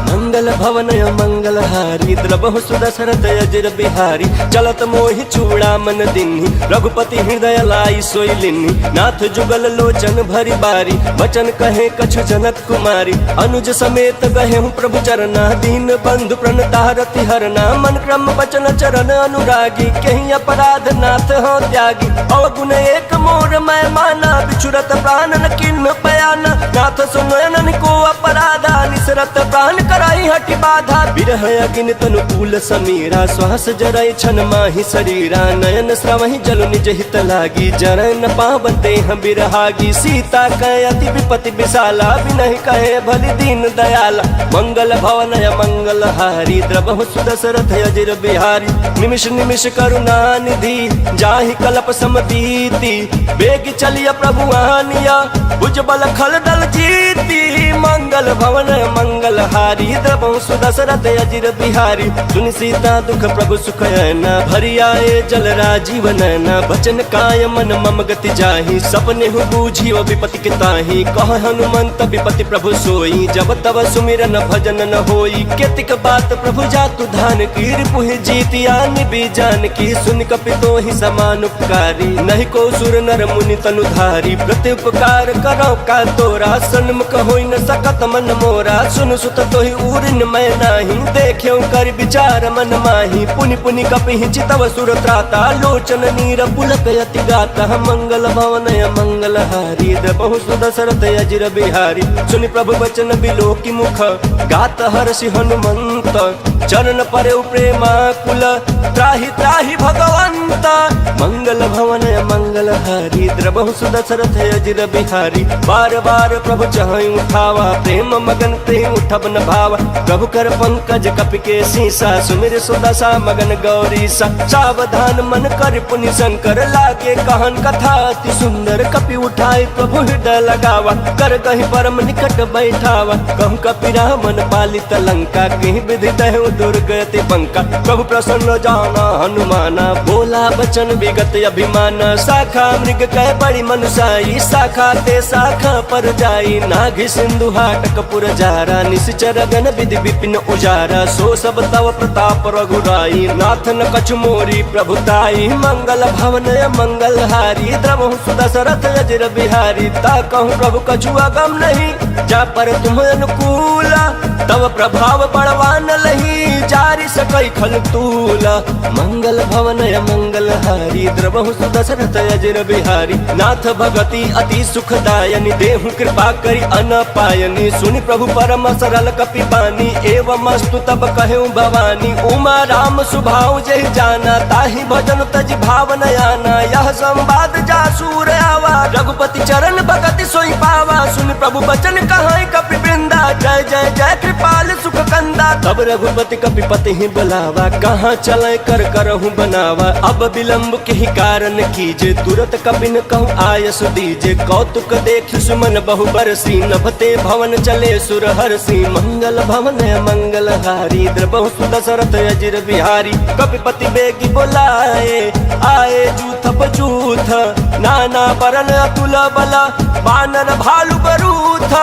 मंगल भवन मंगल हारी द्रवहु सुदशरथ अजिर बिहारी चलत मोहि चूड़ा मन दिन्हि रघुपति हृदय लाई सोई लिन्हि नाथ जुगल लोचन भरी बारी वचन कहे कछु जनक कुमारी अनुज समेत गहे प्रभु चरना दीन बंधु प्रणतारति हरना मन क्रम वचन चरण अनुरागी कहीं अपराध नाथ हो त्यागी अवगुण एक मोर मैं माना बिछुरत प्राण न किन्ह पयाना नाथ सुनयन को अपराधा निसरत प्राण कराई हटि बाधा बिरह अगिन तनु कूल समीरा श्वास जरय छन माहि शरीरा नयन श्रवहि जल निज हित लागी जरय न पावन देह बिरहागी सीता कहे अति विपति विशाला बिनहि कहे भलि दीन दयाला मंगल भवन मंगल हारी द्रवहु सुदशरथ अजिर बिहारी निमिष निमिष करुणा निधि जाहि कल्प समतीति बेग चलिया प्रभु आनिया भुजबल खल दल जीती मंगल भवन मंगल हारी द्रवहु सुदशरथ अजिर बिहारी सुनि सीता दुख प्रभु सुख न भरी आए जल राजीव नैना बचन काय मन मम गति जाहि सपने हु बूझी विपति के ताहि कह हनुमंत विपति प्रभु सोई जब तब सुमिरन भजन न होई केतिक बात प्रभु जातु धान की रिपुहि जीतिया निबि जान की सुन कपि तोहि समान उपकारी नहीं को सुर नर मुनि तनुधारी प्रति उपकार करो का तोरा सन्मुख होई न सकत मन मोरा सुन सुत तोहि उरिन मैं नाही देखियो कर विचार मन माही पुनि पुनि कपि चितव सुर त्राता लोचन नीर पुलक यति गाता मंगल भवन मंगल हारी द्रवहु सुदशरथ अजिर बिहारी सुनि प्रभु वचन बिलोकी मुख गात हर्षि हनुमंत चरण परे प्रेमा कुल त्राहि त्राहि भगवंत मंगल भवन मंगल हारी द्रवहु सुदशरथ अजिर बिहारी बार बार प्रभु चहई उठावा प्रेम मगन ते उठब न भावा प्रभु कर पंकज कपि के सीसा सुमिर सुदशा मगन गौरी सा सावधान मन कर पुनि शंकर लागे कहन कथा अति सुंदर कपि उठाई प्रभु हृदय लगावा कर कहीं परम निकट बैठावा कहूँ कपि रामन पालित लंका कहीं विधि दहु दुर्गति पंका प्रभु प्रसन्न जाना हनुमाना बोला बचन विगत अभिमान शाखा मृग कह बड़ी मनुषाई शाखा ते शाखा पर जाई नाघि सिंधु हाटक पुर जारा निश्चर गण विधि विपिन उजारा सो सब तव प्रताप रघुराई नाथ न कछु मोरी प्रभुताई मंगल भवन मंगल हारी द्रवहु सुदशरथ अजिर बिहारी ता कहूँ प्रभु कछु अगम नहीं जा पर तुम अनुकूल तव प्रभाव बड़वान लही जारि सक कई खल तूला। मंगल भवन मंगल हारी द्रवहु सुदशरथ अजर बिहारी। नाथ भगति अति सुखदायनी देहु कृपा करी अनपायनी। सुनि प्रभु परम सरल कपि बानी एवं अस्तु तब कहु भवानी। उमा राम सुभाव जहि जाना ताहि भजन तज भाव नयाना। यह संवाद जासूर आवा रघुपति चरण भगति सोई पावा। सुनि प्रभु बचन कहाई कपि वृंदा जय जय जय कृपाल सुख कंदा। तब रघुपति कपिपति ही बुलावा कहाँ चले कर करहु बनावा। अब विलंब के ही कारण कीजे तुरत कपिन कहूँ आयस दीजे। कौतुक देख सुमन बहु बरसी नभते भवन चले सुर हरसी। मंगल भवन मंगल हारी द्रवहु सुदशरथ अजर बिहारी। कपिपति बेगी बोलाए आए जूथ बजूथ नाना बरन अतुल बला बानर भालु बरूथ।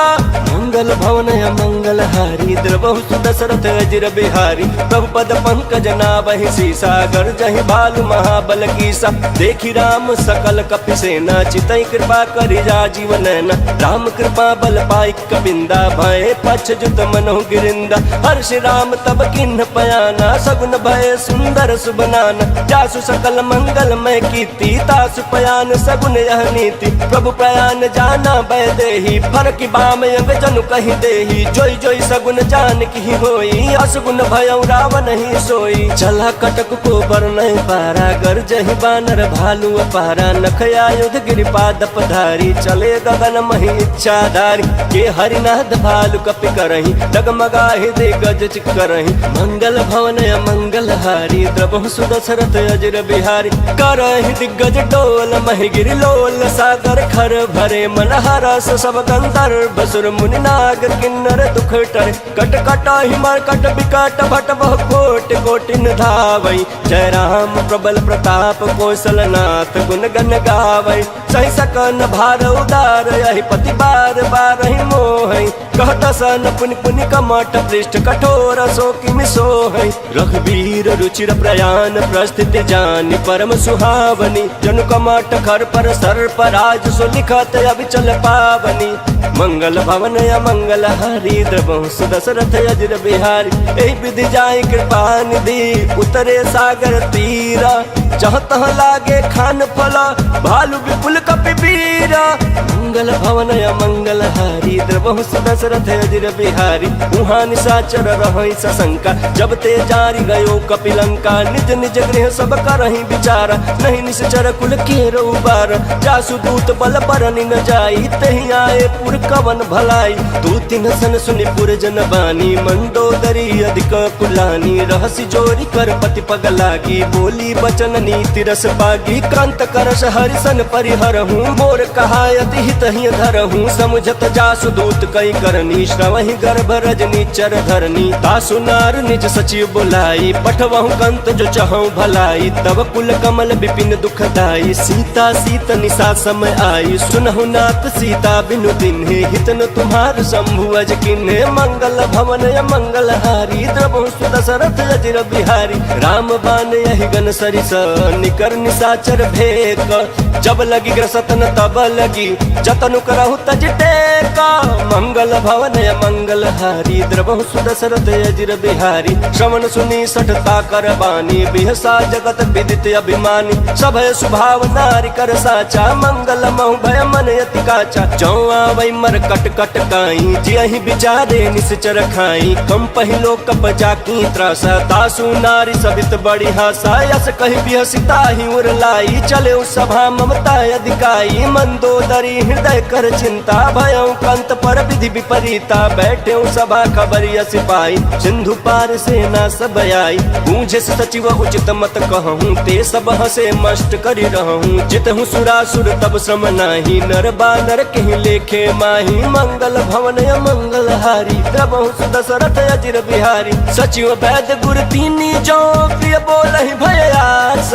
मंगल भवन मंगल हारी द्रवहु सुदशरथ अजर बिहारी। प्रभु पद पंकज नाभहि सीसा गर्जहि भालु महाबल कीसा। देखि राम सकल कपि सेना चितई कृपा करि राजीव नैना। राम कृपा बल पाई कबिंदा भय पछ जुत मनहु गिरिंदा। हर्ष राम तब किन्ह पयाना सगुन भय सुंदर सुबनाना। जासु सकल मंगल मय कीर्ति तासु पयान सगुन यह नीति। प्रभु प्रयान जाना भय देहि फरकि बाम अंग जनु कहि देहि। जोई जोई सगुन जान की होई असगुन भयउ रावण ही सोई। चला कटक को बरनहि पारा गर्जहि बानर भालु अपारा। नख आयुध गिरिपाद पधारी चले गगन महि इच्छाधारी। के हरिनाथ भालु कपि करहि डगमगाहि दिग्गज चिकरहि। मंगल भवन मंगल हारी द्रवहु सुदशरथ अजर बिहारी। करहि दिग्गज डोल महि गिरि लोल सागर खर भरे। मन हरस सब गंधर्व सुर मुनि नाग किन्नर दुख टरे। कट कट हिमर कट विकट भट बहु कोट कोटिन धावई। जय राम प्रबल प्रताप कौशलनाथ गुण गण गावई। सही सकन भार उदार यही पति बार बार ही मोहई। कहत सन पुनि पुनि कमट पृष्ठ कठोर सो किमि सोहई। रघुवीर रुचिर प्रयाण प्रस्थिति जानि परम सुहावनी। जनु कमट खर पर सर्प राज सो लिखत अविचल पावनी। मंगल भवन मंगल हारी द्रवहु सुदशरथ अजर बिहारी। एहि विधि जाय कृपा निधि उतरे सागर तीरा। जहाँ तहाँ लागे खान फला भालु विपुल कपि बीरा। मंगल भवन मंगल हारी द्रवहु सुदशरथ अजर बिहारी। उहाँ निशाचर रहै सशंका जब ते जारी गयो कपिलंका। निज निज गृह सब करहि विचारा नहीं निश्चर कुल केरो उबार। जासु दूत बल बरनि न जाई तहि आए पुर कवन भलाई। दूति न सन सुनि पुर जन बानी मंदोदरी अधिक कुलानी। रहसि जोरी कर पति पग लागी बोली बचन नीति रस पागी। कांत करस हरिसन परिहरहूँ मोर कहायति हित ही धरहूँ। समुझत जासु दूत कई करनी श्रवहि गर्भ रजनी चर धरनी। तासु नार निज सचिव बुलाई पठवहु कंत जो चहु भलाई। तब कुल कमल विपिन दुखदाई सीता सीत निशा समय आई। सुनहु नाथ सीता बिनु दिन्हे हित न तुम्हार शंभु अज किन्हे। मंगल भवन मंगल हारी द्रवहु सुदशरथ अजर बिहारी। राम बान यहि गन सरिस निकर निशाचर भेक। जब लगी ग्रसतन तब लगी जतनु करहु तज टेका। मंगल भवन मंगल हारी द्रवहु सुदशरथ अजर बिहारी। श्रवण सुनी सठता कर बानी बिहसा जगत विदित अभिमानी। सभय स्वभाव नारी कर साचा मंगल महु भय मन यति काचा। जौ आवै मर कट कट काई जियहि विचारे निश्चर खाई। कम पहिलो कप जाकी त्रासा तासु नारी सबित बड़ी हासा। यस कहि बिहसिता ही उर लाई चले सभा ममता अधिकाई। मंदोदरी हृदय कर चिंता भयउ कंत पर विधि विपरीता। बैठे सभा खबरिया सिपाही सिंधु पार सेना सब आई। बूझे सचिव उचित मत कहूँ ते सब हसे मस्त करि रहूँ। जितहु सुरासुर तब श्रम नाही नर बानर कहीं लेखे माही। मंगल भवन मंगल हारी द्रवहु सुदशरथ अजर बिहारी। सचिव वैद्य गुर तीनी जो प्रिय बोलहि भयास।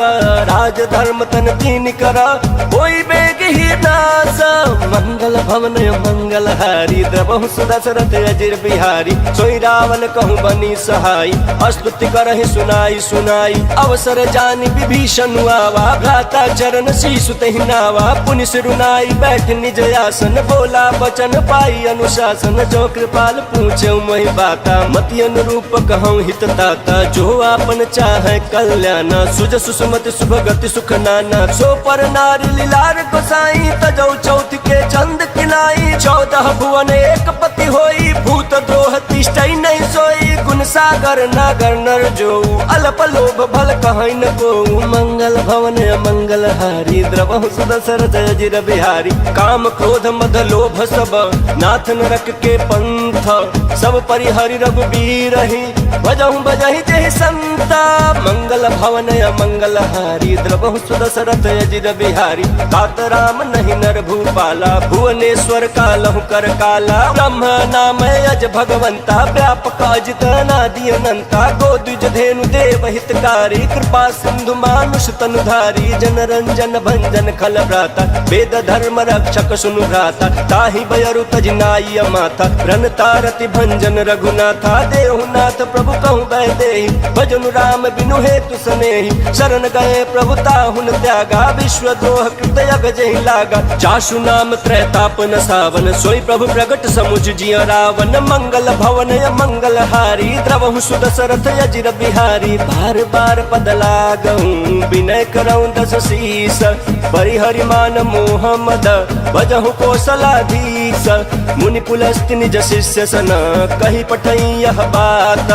राज धर्म तन तीन करा कोई बेग ही नास। मंगल भवन मंगल हारी द्रवहु सुदशरथ अजर बिहारी। सोई रावण कहूँ बनी सहाय स्तुति करहि सुनाई सुनाई। अवसर जानि विभीषण आवा घाता चरण शीशु तहि नावा, पुनि सिरुनाई बैठ निज आसन, बोला बचन पाई अनुशासन, जो कृपाल पूछे मोहि बाता, मति अनुरूप कहूँ हित ताता, जो आपन चाहे कल्याण, सुज सुसुमति सुभगति सुख नाना, सो पर नारी लीलार गोसाई, तजौ चौथ के चंद किनाई, 14 भुवन एक पति होई, भूत द्रोह तिष्ठई नहीं सोई, गुण सागर नागर नर जो, अल्प लोभ भल कहै न को, मंगल भवन मंगल हारी, द्रवहु सुदशरथ अजिर बिहारी, काम क्रोध मद लोभ सब, नाथ नरक के पंथ, सब परिहरि रघुबीर ही, भजहु बजहि जहि संता, मंगल भवन मंगल हारी, द्रवहु सुदशरथ अजिर बिहारी, तात राम नहीं नर भूपाला, भुवनेश्वर कालहु कर काला, ब्रह्म नाम अज भगवंता, व्यापक अजित अनादि अनंता, गोद्विज धेनु देव हितकारी, कृपा सिंधु मानुष तनुधारी, जन रंजन भंजन खल भ्राता, वेद धर्म रक्षक सुनु भ्राता, ताहि बयरु तजनाई माथा, रन तारति भंजन रघुनाथा, देहुनाथ प्रभु कहु बैदेहि, भजनु राम बिनु हेतु सनेहि, शरण गए प्रभु ताहुन त्यागा, विश्व द्रोह कृत जहि लागा, जासु नाम त्रैतापन सावन, सोई प्रभु प्रगट समुझ जिय रावण, मंगल भवन मंगल हारी, द्रवहु सुदशरथ अजिर बिहारी, बार बार पद लागहु विनय करऊं दस शीस, परिहरि मान मोह मद, भजहु कौशलाधीश, मुनि पुलस्त्य निज शिष्य सन, कही पठई यह बात,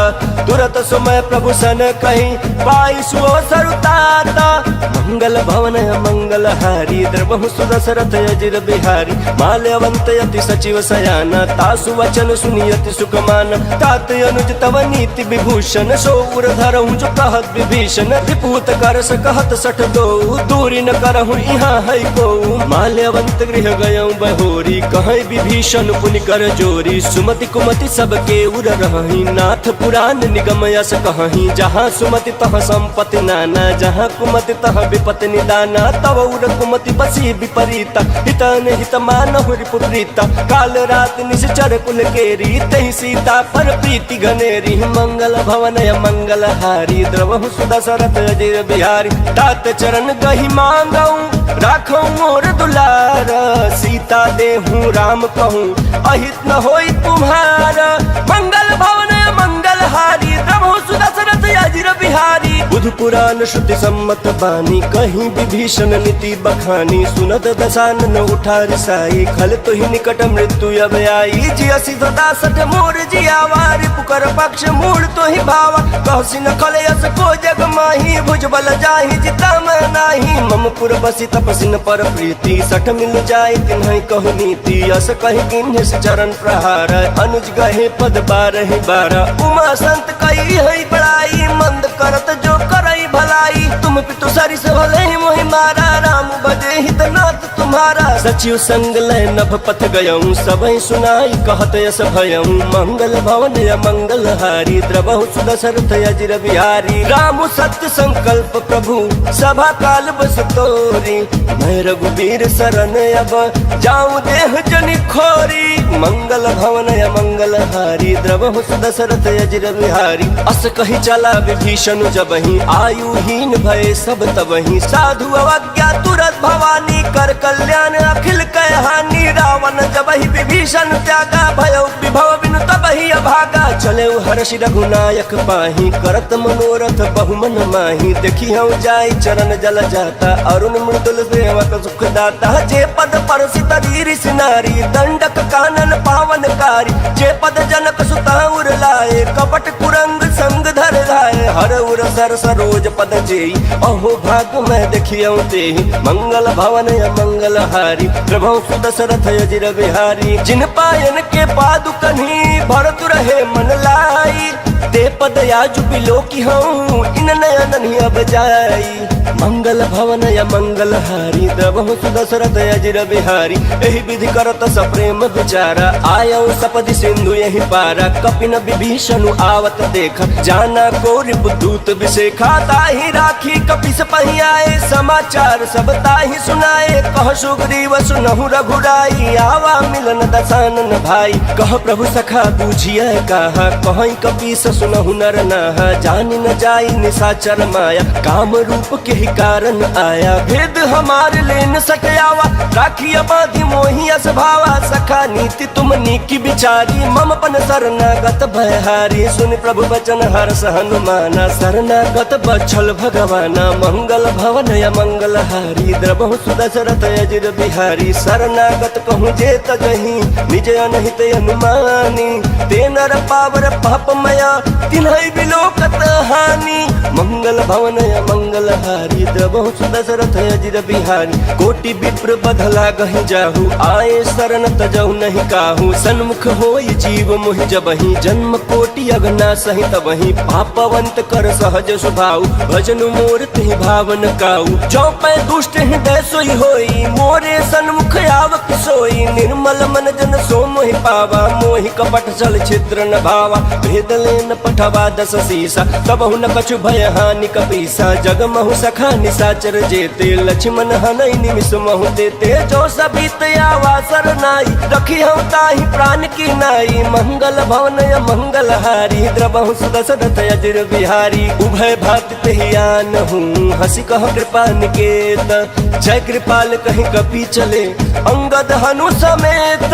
तुरत सुमय प्रभु सन कही, पाई सुओ सरुताता, मंगल भवन मंगल हारी, द्रवहु सुदशरथ अजिर बिहारी, माल्यवंत यति सचिव सयाना, तासु वचन सुनियति सुखमान, तात अनुज तव नीति विभूषण, सो उर धरहु जो कहत विभीषण, त्रिपुत कर सकहत सठ दो, दूरी न करहु यहाँ है को, माल्यवंत गृह गयऊँ बहोरी, कहे विभीषण पुनि कर जोरी, सुमति कुमति सबके उर रही, नाथ पुराण निगम यस कहीं, जहाँ सुमति तह संपत्ति नाना, जहाँ कुमति तह विपत्ति निदाना, तव उर कुमति बसी विपरीता, हितन हित मानहु रिपुप्रीता, काल रात निश्चर कुल केरी, तहि सीता पर प्रीति घनेरी, मंगल भवन मंगल हारी, द्रवहु सुदशरथ अजिर बिहारी, तात चरण गहि मांगऊं राखऊं मोर दुलार, सीता देहूं राम कहूं अहित न होई तुम्हारा, मंगल भवन मंगल हारी, द्रवहु सुदशरथ अजिर बिहारी, बुध पुराण श्रुति सम्मत बानी, कहीं विभीषण नीति बखानी, सुनत दशानन उठा रिसाई, खल तो ही निकट मृत्यु अब आई, जियसि सदा सठ मोर जियावारी, पुकर पक्ष मूल तो ही भावा, कहसी न खल यस को जग माही, भुजबल जाहि जिता मैं नाही, मम पुर बसी तपसिन पर प्रीति, सठ मिल जाय तिन्हि कहु नीति, यस कहि किन्हि चरण प्रहार, अनुज गहे पद बारहि बारा, उमा संत कई है बड़ाई, मंद करत जो करई भलाई, तुम पितु सरिस भले मोहि मारा, राम बजे हित नाथ तुम्हारा, सचिव संग लय नभ पथ गयऊं, सबहि सुनाई कहत यस भयऊं, मंगल भवन मंगल हारी, द्रवहु सुदशरथ अजिर बिहारी, राम सत्य संकल्प प्रभु सभा काल बस तोरी, मैं रघुबीर शरण अब जाऊं देह जनि खोरी, मंगल भवन मंगल हारी, द्रवहु सुदशरथ अजिर बिहारी, अस कही चला विभीषण जबहि, आयुहीन भय सब तबहि, साधु अवज्ञा तुरत भवानी, कर कल्याण अखिल कह हानि, रावण जबहि विभीषण त्यागा, भयउ विभव बिनु तबहि अभागा, चले हर्षि रघुनायक पाही, करत मनोरथ बहुमन माही, देखी हम जाय चरण जल जाता, अरुण मृदुल सेवक सुख दाता, जे पद परसि तरी ऋषि नारी, दंडक कानन पावनकारी, जे पद जनक सुता उर लाए, कपट कुरंग संग धर धाय, हर उर सर सरोज पद जेई, अहो भाग मैं देखियौ तेहि, मंगल भवन मंगल हारी, प्रभु सुदशरथ अजिर बिहारी, जिन पायन के पादुकन्हि भरत रहे मन लाई, ते पद याजु बिलो की हूँ इन नयन अब जाई, मंगल भवन मंगल हारी, द्रवहु सुदशरथ अजिर बिहारी, एहि विधि करत सप्रेम विचारा, आयौ सपदि सिंधु यहि पारा, कपिन विभीषण आवत देख, जाना को रिपुदूत विशेखा, ताहि राखी कपिस पहियाए, समाचार सब ताहि सुनाए, कह सुग्रीव सुनहु रघुराई, आवा मिलन दशानन भाई, कह प्रभु सखा बूझिए कहा, कहीं कपीस सुनहु नर नाहा, जान न जाई निशाचर माया, काम रूप के ही कारण आया। भेद हमार लेन सटयावा, राखिया बांधी मोहिया स्वभावा, सखा नीति तुम नीकी बिचारी, मम पन शरणागत भयहारी। सुन प्रभु वचन हर्ष हनुमाना, शरणागत बछल भगवाना, मंगल भवन या मंगल हारी, द्रबहु सुदशरथ अजिर बिहारी। शरणागत कहूँ जे तजही, निज अनहित अनुमानी, ते नर पावर पापमया, तिन्है बिलोकत हानि। मंगल भवन या मंगल हारी, द्रबहु सुदशरथ अजिर बिहारी। कोटि विप्र बधला गहि जाहु, आए शरण तजहु नहीं काहू। सन्मुख होई जीव मोहि जबहि, जन्म कोटि अगना सहित वही। पापवंत कर सहज स्वभाव, भजन मोर तिहि भावन काऊ। जो पै दुष्ट हृदय सोई होई, मोरे सन्मुख आवक सोई। निर्मल मन जन सो मोहि पावा, मोहि कपट छल छिद्र न भावा। भेद लेन पठवा दस सीसा, तबहु न कछु भय हानि कपीसा। जग महु सखा निशाचर जेते, लक्ष्मण हनई निमिष महु देते। जो सबीत आवा सरनाई, रखी हम ताहि प्राण की नाई। मंगल भवन या मंगल हारी, द्रबहु सुदशरथ अजिर बिहारी। उभय भात तेहियान हूँ, हंसी कह कृपा निकेत। जय कृपाल कहीं कपि चले, अंगद हनु समेत।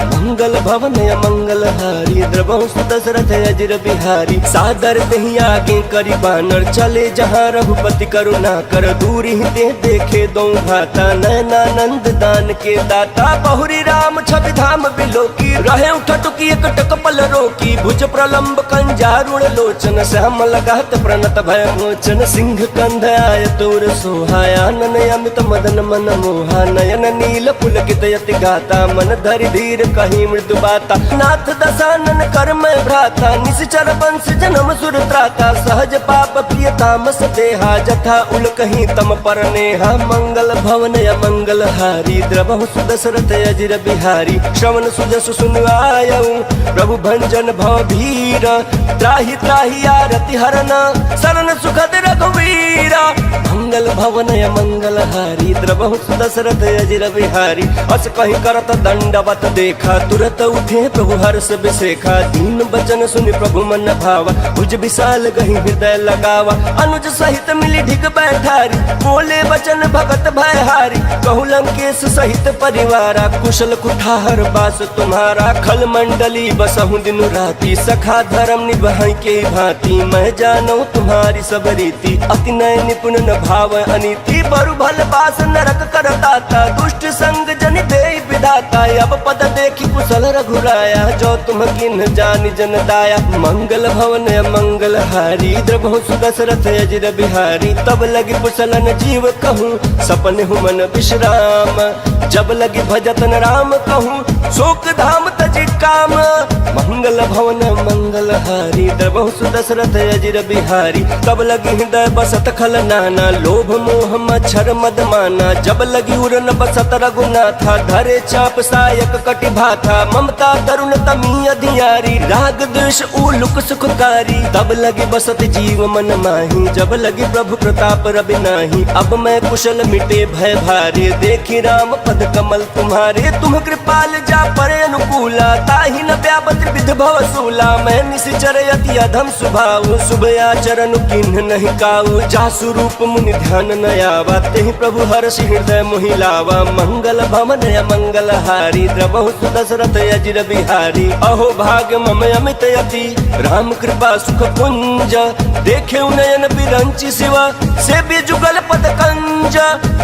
मंगल भवन या मंगल हारी, द्रबहु सुदशरथ अजिर बिहारी। सादर तेहि आगे करी बानर, चले जहाँ रघुपति करुणा कर। दूरी ते देखे दो भाता, नयनानंद दान के दाता। बहुरी राम छवि धाम बिलोकी, रहे उठटुकी एक टकपल रोकी। भुज प्रलंब कंजारुण लोचन, श्याम लगात प्रणत भय मोचन। सिंह कंध आय तोर सोहाया, नन अमित मदन मन मोहा। नयन नील पुलकित यति गाता, मन धरि धीर कहीं मृदु बाता। नाथ दशानन कर मैं भ्राता, निश्चर वंश जन्म सुर त्राता। सहज पाप प्रिय तामस देहा, जथा उल कहीं तम पर नेहा। मंगल भवन या मंगल हारी, द्रबहु सुदशरथ अजिर बिहारी। श्रवण सुजस सुन आयऊ, प्रभु भंजन भव भीर। त्राहि त्राहि आरति हरन, शरण सुखद रघुवीरा। मंगल भवन या मंगल हारी, द्रबहु सुदशरथ अजिर बिहारी। अस कहीं करत दंडवत देखा, तुरत उठे प्रभु हर्ष बिसेखा। दीन बचन सुनि प्रभु मन भावा, भुज विशाल गहि हृदय लगावा। अनुज सहित मिली ढिग बैठारी, बोले वचन भगत भयहारी। कहु लंकेश सहित परिवारा, कुशल कुठार बास तुम्हारा। खल मंडली बसहु दिन राती, सखा धर्म निभाई के भांति। मैं जानू तुम्हारी सब रीति, अति नय निपुण न भाव अनीति। बरु भल बास नरक करताता, दुष्ट संग जन दे विधाता। अब पद देखी कुशल रघुराया, जो तुम किन जानि जन दाया। मंगल भवन मंगल हारी, द्रबहु सुदशरथ अजिर बिहारी। तब लगी कुशलन जीव कहूँ, सपन हूँ मन विश्राम। जब लगी भजतन राम कहूँ, शोक धाम तजि काम। मंगल भवन मंगल हारी, द्रबहु सुदशरथ अजिर बिहारी। तब लगी हृदय बसत खल नाना, लोभ मोह मच्छर मद माना। जब लगी उरन बसत रघुनाथा, धरे चाप सायक कटि भाथा। ममता तरुण तमी अधियारी, राग द्वेष उलुक सुखकारी। तब लगी बसत जीव मन माही, जब लगी प्रभु प्रताप रवि नाही। अब मैं कुशल मिटे भय भारे, देखी राम पद कमल तुम्हारे। तुम कृपाल जा परे अनुकूला, ताहि न व्यापत विध भव सूला। मैं निश्चर यति अधम स्वभाव, शुभ आचरण किन्ह नहीं काऊ। जासु रूप मुनि ध्यान न आवा, तेहि प्रभु हर्षि हृदय मोहि लावा। मंगल भवन या मंगल हारी, द्रबहु सुदशरथ अजिर बिहारी। अहो भाग्य मम अमित यति, राम कृपा सुख पुंज। देखे नयन बिरंचि शिवा, से भी जुगल पद कंज।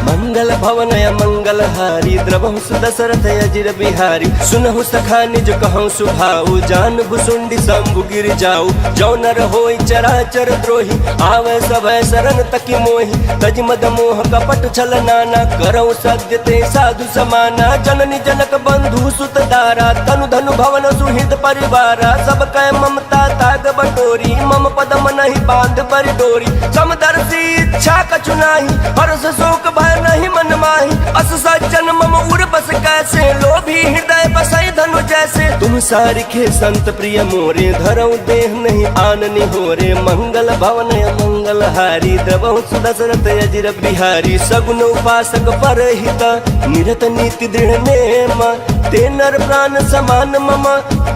मंगल भवन या मंगल हारी, द्रबहु सुदशरथ अजिर बिहारी। सुनहु सखा निज कहूँ सुभाऊ, जान भुसुंडी शंभु गिर जाऊ। जो नर होई चराचर द्रोही, आवे सभय शरण तकी मोहि। तज मद मोह कपट छल नाना, करऊ सत्य ते साधु समाना। जननी जनक बंधु सुत दारा, तनु धनु भवन सुहृद परिवारा। सब कै ममता ताग बटोरी, मम पद मनहि बांध बरि डोरी। समदर्शी इच्छा कछु नाही, हर्ष शोक भय नहीं मन माही। अस सज्जन मम उर बस कैसे, लोभी हृदय बसई धनु जैसे। तुम सारिखे संत प्रिय मोरे, धरऊ देह नहीं आननि होरे। मंगल भवन मंगल हारी, द्रबहु सुदशरथ अजिर बिहारी। सगुन उपासक परहित, निरत नीति दृढ़ नेम, ते नर प्राण समान मम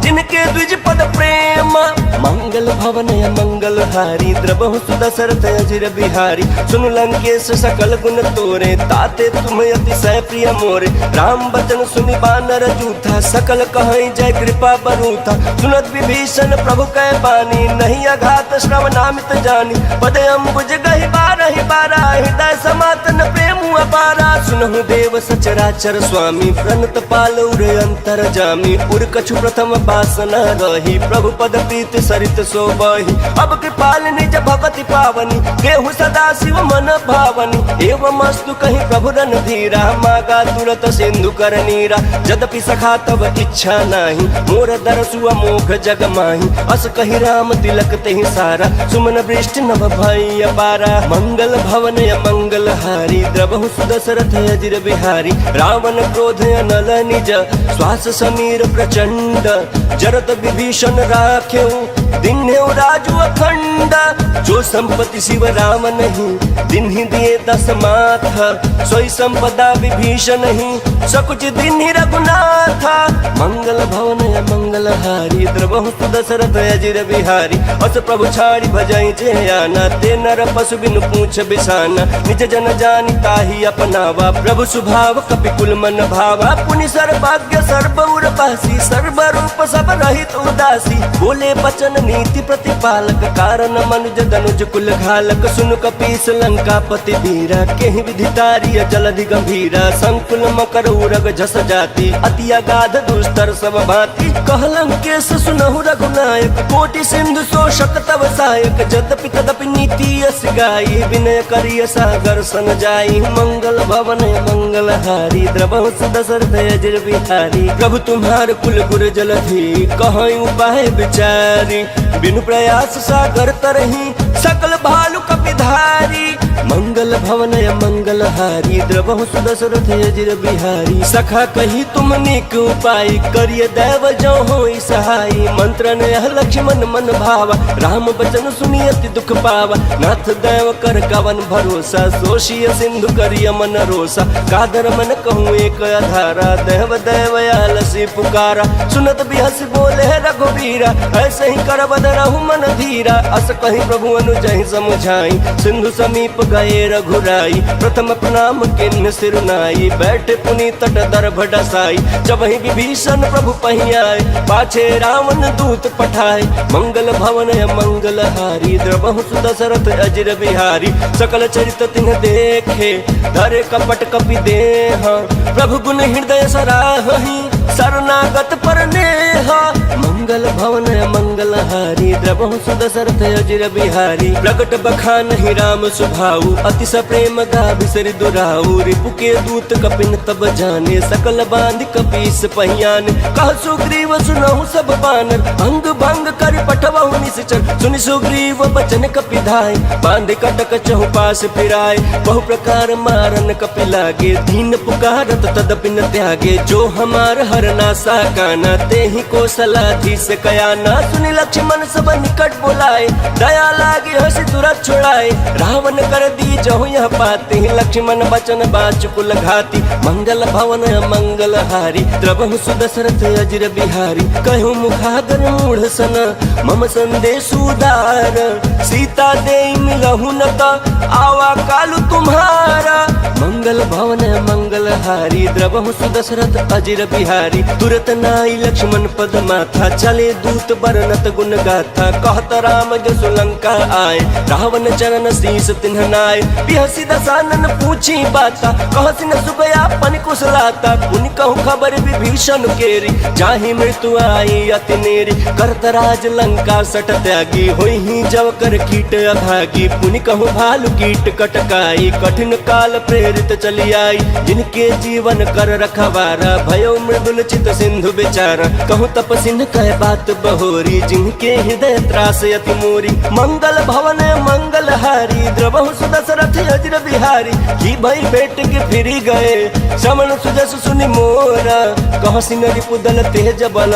जिनके द्विज पद प्रेम। मंगल भवन मंगल हारी द्रबहु सुदशरथ अजिर बिहारी। सुन लंकेश सकल गुण तोरे ताते तुम अतिशय प्रिय मोरे। राम बचन सुनि बानर जूथा सकल कहै जय कृपा बरूथा। सुनत विभीषण प्रभु कै बानी नहीं अघात श्रवणामित जानी। पद अम्बुज गहि बारहि बारा हृदय समातन प्रेम अपारा। सुनहु देव सचराचर स्वामी प्रणत पालौर अंतर जामी। उर कछु प्रथम वासना रही प्रभु पद प्रीति सरित सोबहि। अब कृपाल निज भगति पावनी देहु सदा शिव मन भावनी। एवं अस्तु कहीं प्रभु रन धीरा मागा तुरत सिंधु कर नीरा। यद्यपि सखा तब इच्छा नाही मोर दरसु अमोघ जग माही। अस कही राम तिलक तेहि सारा सुमन वृष्टि नभ भई अपारा। मंगल भवन मंगल हारी द्रबहु सुदशरथ अजिर बिहारी। रावण क्रोध नल निज श्वास समीर प्रचंड। जरत विभीषण राखेऊ दिन्हेउ राजु अखंड। जो संपत्ति शिव राम नहीं दिन्हि दिए दस माथ। सोई संपदा विभीषण नहीं सकुच दिन्हि रघुनाथ। मंगल भवन मंगल हारी द्रबहु सुदशरथ अजिर बिहारी। अस प्रभु छाड़ी भजई जे आना ते नर पशु बिनु पूछ बिसाना। निज जन जानि ताहि अपनावा प्रभु सुभाव कपिकुल मन भावा। पुनि सर्वज्ञ सर्व उर्वशी सर्व रूप सब रहित उदासी। बोले बचन नीति प्रतिपालक कारण मनुज धनुज कुल घालक। सुन कपीस लंकापति वीरा केहि विधितारिय जलधि गंभीरा। संकुल मकर उरग झस जाति अति अगाध दुस्तर सब भांति। कहलंकेश सुनहु रघुनायक कोटि सिंधु शोषक तव सहायक। यद्यपि तदपि नीति यस गाई विनय करिय सागर सन जाई। मंगल भवन मंगल हारी द्रबहु सुदशरथ अजिर बिहारी। प्रभु तुम्हार कुल गुर जलधि कहै उपाय विचारी। बिनु प्रयास सागर तरही सकल भालु कपिधारी। मंगल भवन मंगल हारी द्रबहु सुदशरथ अजिर बिहारी। सखा कही तुम नीक उपाय करिय दैव जो होई सहाय। मंत्र ने लक्ष्मण मन भावा राम बचन सुनि अति दुख पावा। नाथ दैव कर कवन भरोसा सोशिय सिंधु करिय मन रोसा। कादर मन कहूँ एक आधारा देव दैव आलसी पुकारा। सुनत बिहस बोले रघुवीरा ऐसे ही कर बदरहु मन धीरा। अस कहीं प्रभु अनुजहि समुझाई सिंधु समीप गए रघुराई। प्रथम प्रणाम किन्न सिरुनाई बैठे पुनि तट दर्भ डसाई। जब ही विभीषण प्रभु पही आए पाछे रावण दूत पठाए। मंगल भवन मंगल हारी द्रबहु सुदशरथ अजिर बिहारी। सकल चरित तिन्ह देखे धरे कपट कपि देह। प्रभु गुण हृदय सराहि शरणागत पर नेह। मंगल भवन मंगल हारी द्रबहु सुदशरथ अजिर बिहारी। प्रगट बखान ही राम सुभाऊ अति सप्रेम गा बिसरि दुराऊ। रिपु के दूत कपिन तब जाने सकल बांध कपीस पहियान। कह सुग्रीव सुनहु सब बानर अंग भंग कर पठवहु निश्चर। सुनि सुग्रीव बचन कपि धाय बांध कटक चहुपास फिराय। बहु प्रकार मारन कपि लागे दीन पुकारत तदपि न त्यागे। जो हमार हरना साकाना ते ही कौशलाधीश कयाना। सुनि लक्ष्मण सब निकट बोलाए दया लागे हंसी तुरंत छुड़ाए। रावण कर दी जहु यह पाते लक्ष्मण बचन बाचुकुल घाती। मंगल भवन मंगल हारी द्रबहु सुदशरथ अजिर बिहारी। कहूँ मुखागर मूढ़ सन मम संदेश उदार। सीता दे मिलहु न आवा कालु तुम्हारा। मंगल भवन मंगल हारी द्रबहु सुदशरथ अजिर बिहारी। तुरत नाई लक्ष्मण पद माथा चले दूत बरनत गुण गाथा। कहत राम जसु लंका आए रावण चरण शीस तिन्ह नाय। बिहसी दसानन पूछी बाता कहसी न सुगया पन कुशलाता। पुनि कहूँ खबर विभीषण केरी जाहि मृत्यु आई अति नेरी। करत राज लंका सट त्यागी होई ही जव कर कीट अभागी। पुनि कहूँ भालु कीट कटकाई कठिन काल प्रेरित चली आई। जिनके जीवन कर रखवारा भयो मृदुल चित सिंधु बेचारा। कहूँ तपसिन कह बात बहोरी जिनके हृदय त्रास अति मोरी। मंगल भवन मंगल हारी द्रबहु सुदशरथ अजिर बिहारी। की भई बेट के फिरी गए श्रवण सुजस सुनि मोरा। कहसी न रिपु दल तेज बल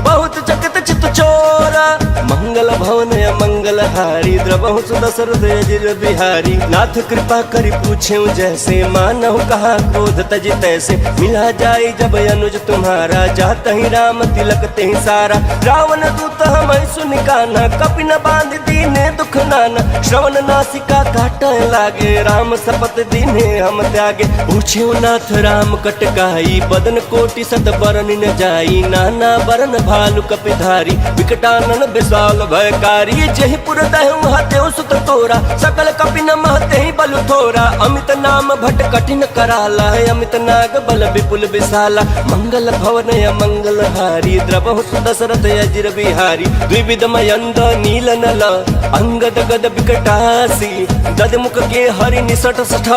बहुत चकित चित चित चोरा मंगल भवन मंगल हारी द्रवहु सुदशरथ अजिर बिहारी नाथ कृपा करी पूछे जैसे मानव कहा क्रोध तज तैसे मिला जाए जब अनुज तुम्हारा जात ही राम तिलक ते सारा रावण दूत हम सुन काना कपि न बांध दीने दुख नाना श्रवण नासिका काट लागे राम सपत दीने हम त्यागे पूछे नाथ राम कटकाई बदन कोटि सत बरन न जाई नाना बरन भालु कपिधारी विकटानन विशाल भयकारी जहि पुर दहु हतेउ सुत तोरा सकल कपि न महते ही बलु थोरा अमित नाम भट कठिन कराला अमित नाग बल विपुल विशाला मंगल भवन मंगल हारी द्रवहु सुदशरथ अजिर बिहारी द्विविध मयंद नील नल अंगद गद विकटासी ददमुख के हरि निसट सठ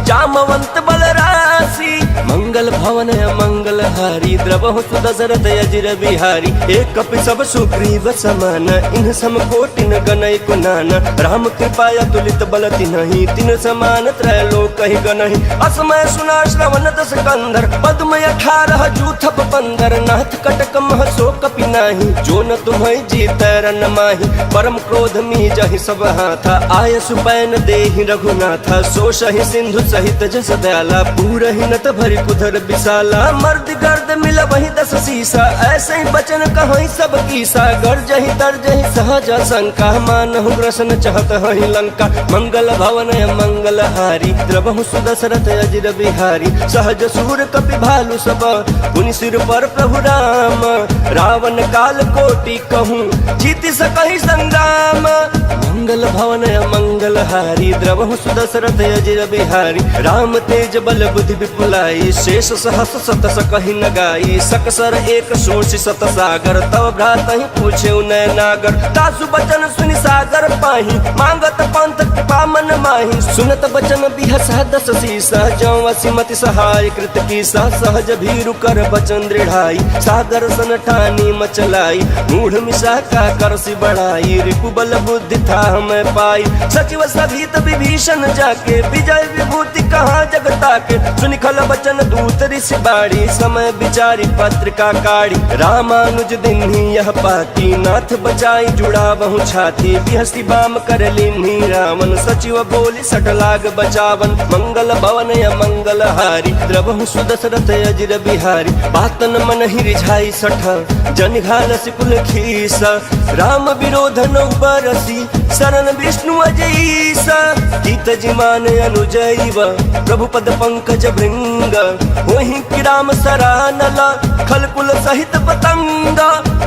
जामवंत बलरासी मंगल भवन मंगल हारी द्रवहु सुदशरथ अजिर बिहारी एक कपि सब सुग्रीव समान इन सम कोटि न गनय कुनान राम कृपाया तुलित बल तिन्हि तिन समान त्रैलोक कहि गनहि असमय सुना श्रवण दस कंधर पद्म 18 जूथप पंदर नाथ कटक मह सो कपि नाही जो न तुम्हि जीत रन माही परम क्रोध मी जहि सब हाथा आय सुपैन देहि रघुनाथ सो सहि सिंधु सहित जस दयाला पूरहि नत भरि कुधर विशाला मर्द गर्द मिल वही 10 सीसा ऐसे ही बचन कहि सब कीसा गर्जहि तरजहि सहज शंका मानहु ग्रसन चहत हहि लंका मंगल भवन मंगल हारी द्रवहु सुदशरथ अजिर बिहारी सहज सूर कपि भालु सब पुनि सिर पर प्रभु राम रावण काल कोटि कहूँ जीति सकहि संग्राम मंगल भवन मंगल हारी द्रवहु सुदशरथ अजिर बिहारी राम तेज बल बुद्धि विपुलाई शेष सहस सत सकहि न गाई सकसर एक सोषि सत सागर तव भ्रातहि पूछे नय नागर तासु बचन सुनि सागर पाही मांगत पंथ कृपा मन माही सुनत बचन बिहसा 10 सीसा जौ असिमति सहाय कृत कीसा सहज भीरु कर बचन दृढ़ाई सागर सन ठानी मचलाई मूढ़ मिशा का करसी बढ़ाई रिपु बल बुद्धि था हमें पाई सचिव सभीत विभीषण जाके विजय विभूति कहाँ जगता के सुनि खल बचन दूत ऋषि बाड़ी समय विचारी पत्रिका काढ़ी रामानुज दिन्ही यह पाती नाथ बचाई जुड़ा बहु छाती बिहसी बाम कर लिन्ही रावण सचिव बोली सठ लाग बचावन मंगल भवन मंगल हारी द्रवहु सुदशरथ अजिर बिहारी बातन मन ही रिझाई सठ जन घाल सिकुल खीस राम विरोध नौ बरसी शरण विष्णु अजईस गीत जिमान अनुजैव प्रभु पद पंकज भृंग वही कि राम सरानल खलकुल सहित पतंग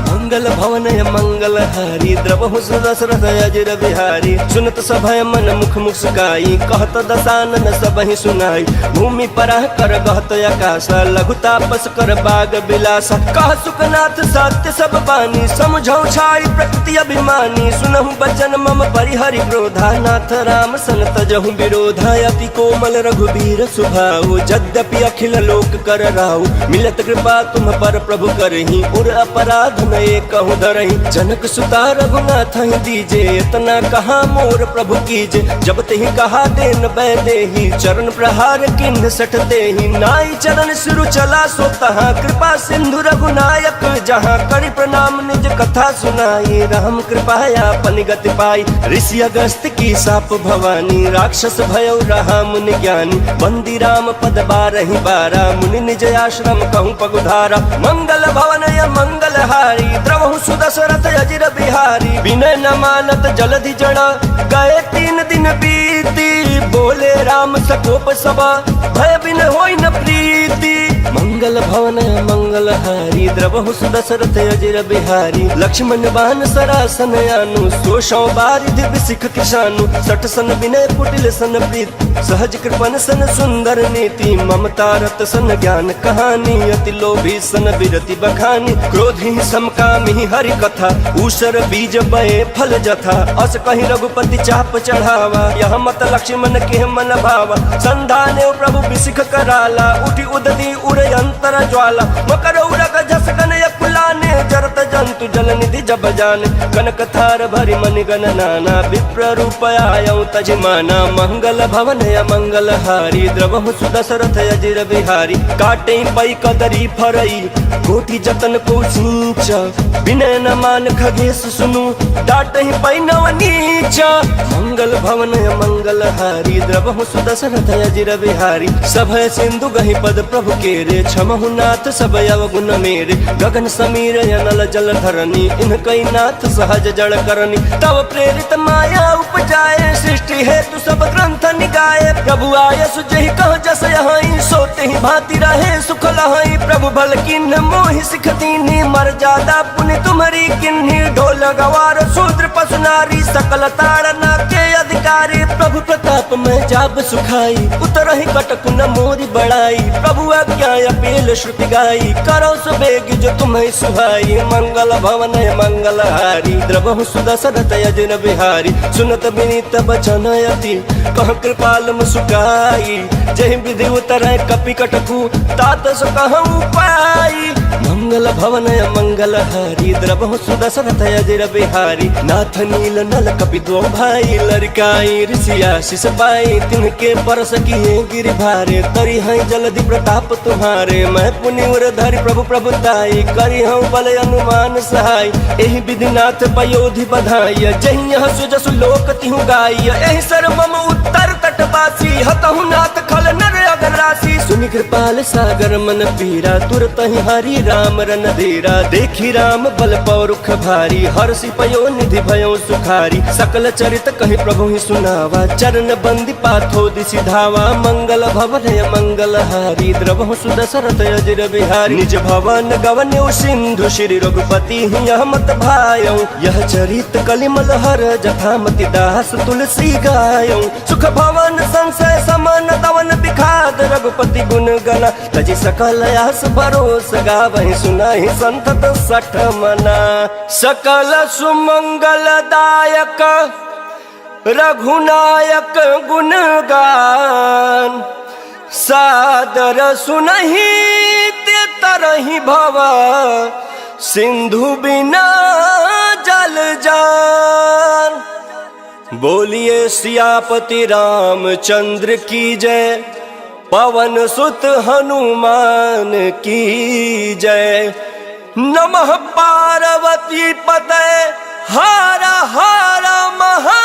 मंगल भवन मंगल हारी द्रवहु सुदशरथ अजिर बिहारी सुनत सभय मन मुख मुस्काई कहत दसानन सबहि सुनाई भूमि परह कर गहत आकाश लघु तापस कर बाग बिलास कह सुखनाथ सत्य सब बानी समझौ छाई प्रकृति अभिमानी सुनहु बचन मम परिहरि क्रोधा नाथ राम सन तजहु विरोधा अति कोमल रघुबीर सुभाऊ यद्यपि अखिल लोक कर राहु मिलत कृपा तुम पर प्रभु करही उर अपराध नए कहूँ धरही जनक सुता रघुनाथ ही दीजे इतना कहा मोर प्रभु कीजे जब तेहि कहा देन बैदेही चरण प्रहार किन्ह सटते ही नाई चरण सिरु चला सो तहाँ कृपा सिंधु रघुनायक जहाँ करि प्रणाम निज कथा सुनाई राम कृपाया पन गति पाई ऋषि अगस्त की साप भवानी राक्षस भयो रहा मुनि ज्ञानी बंदी राम पद 12 बारा मुनि निज आश्रम कहूँ पगुधारा मंगल भवन मंगल हारी द्रवहु सुदशरथ अजिर बिहारी विनय न मानत जलधि जड़ा गए 3 दिन बीती बोले राम सकोप सभा भय बिन होई न प्रीति मंगल भवन मंगल हारी द्रवहु सुदशरथ अजिर बिहारी लक्ष्मण बान सरासन आनु सोषौ बारिधि बिसिख किशानु सठ सन विनय कुटिल सन प्रीत सहज कृपन सन सुंदर नीति ममता रत सन ज्ञान कहानी अति लोभी सन विरति बखानी क्रोधी समकामी हरि कथा ऊसर बीज बये फल जथा अस कहि रघुपति चाप चढ़ावा यह मत लक्ष्मण के मन भावा संधाने प्रभु बिसिख कराला उठी उदती उर अंतर ज्वाला मकर उरग जस गन कुलाने चरत जंतु जल निधि जब जान कनक थार भरि मन गण नाना विप्र रूप आयौ तजमाना मंगल भवन मंगल हारी द्रवहु सुदशरथ अजिर बिहारी काटे पै कदरी फरई कोटि जतन को सींच विनय न मान खगेश सुनु डाटहि पै नव नीच मंगल भवन मंगल हारी द्रवहु सुदशरथ अजिर बिहारी सभय सिंधु गहि पद प्रभु केरे क्षमहु नाथ सब अवगुण मेरे गगन समीर अनल जल धरनी इनकई नाथ सहज जड़ करनी तब प्रेरित माया उपजाए सृष्टि हेतु सब ग्रंथ निगाए प्रभु आय सुजहि कह जस यहीं सोते ही भांति रहे सुख लहई प्रभु भल किन्ह मोहि सिख दीनी मर जादा पुण्य तुम्हारी किन्ही ढोल गवार शूद्र पशु नारी सकल ताड़ना के अधिकारी प्रभु प्रताप में जाब सुखाई उतरहि कटक न मोरी बड़ाई प्रभु आज्ञा अपील श्रुति गाई करो सुबेग जो तुम्हें सुहाई मंगल भवन मंगल हारी द्रवहु सुदशरथ अजिर बिहारी सुनत विनीत बचन अति कह कृपाल मुस्काई जहि विधि उतरै कपि कटकु तात सो कहूँ पाई मंगल भवन मंगल हारी द्रवहु सुदशरथ अजिर बिहारी नाथ नील नल कपि दो भाई लड़काई ऋषि आशीष पाई तिनके परस किए गिरि भारे तरी है जलधि प्रताप तुम्हारे मैं पुण्य उर धरि प्रभु प्रभुताई करी हूँ बल अनुमान सहाय एहि विधिनाथ पयोधि बधाई जहि यह सुजसु लोक तिहु गाई एहि सर मम उत्तर तटवासी हतहु नाथ खल नर अगर राशि सुनि कृपाल सागर मन पीरा तुरत ही हरि राम रन धीरा देखी राम बल पौरुख भारी हर्षि पयो निधि भयो सुखारी सकल चरित कहि प्रभु ही सुनावा चरण बंदी पाथो दिशि धावा मंगल भवन मंगल हारी द्रवहु सुदशरथ अजिर बिहारी निज भवन गवन्यौ सिंधु श्री रघुपति यह मत भायौ यह चरित कलिमल हर जथामति दास तुलसी गायौ सुख भवन संशय समन दवन बिखाद रघुपति गुण गण तजि सकल आस भरोस गावहि सुनाहि संतत सठ मना सकल सुमंगल दायक रघुनायक गुण गान सादर सुनहि ते तरहि भव सिंधु बिना जल जान बोलिए सियापति रामचंद्र की जय पवन सुत हनुमान की जय नमः पार्वती पते हर हर महा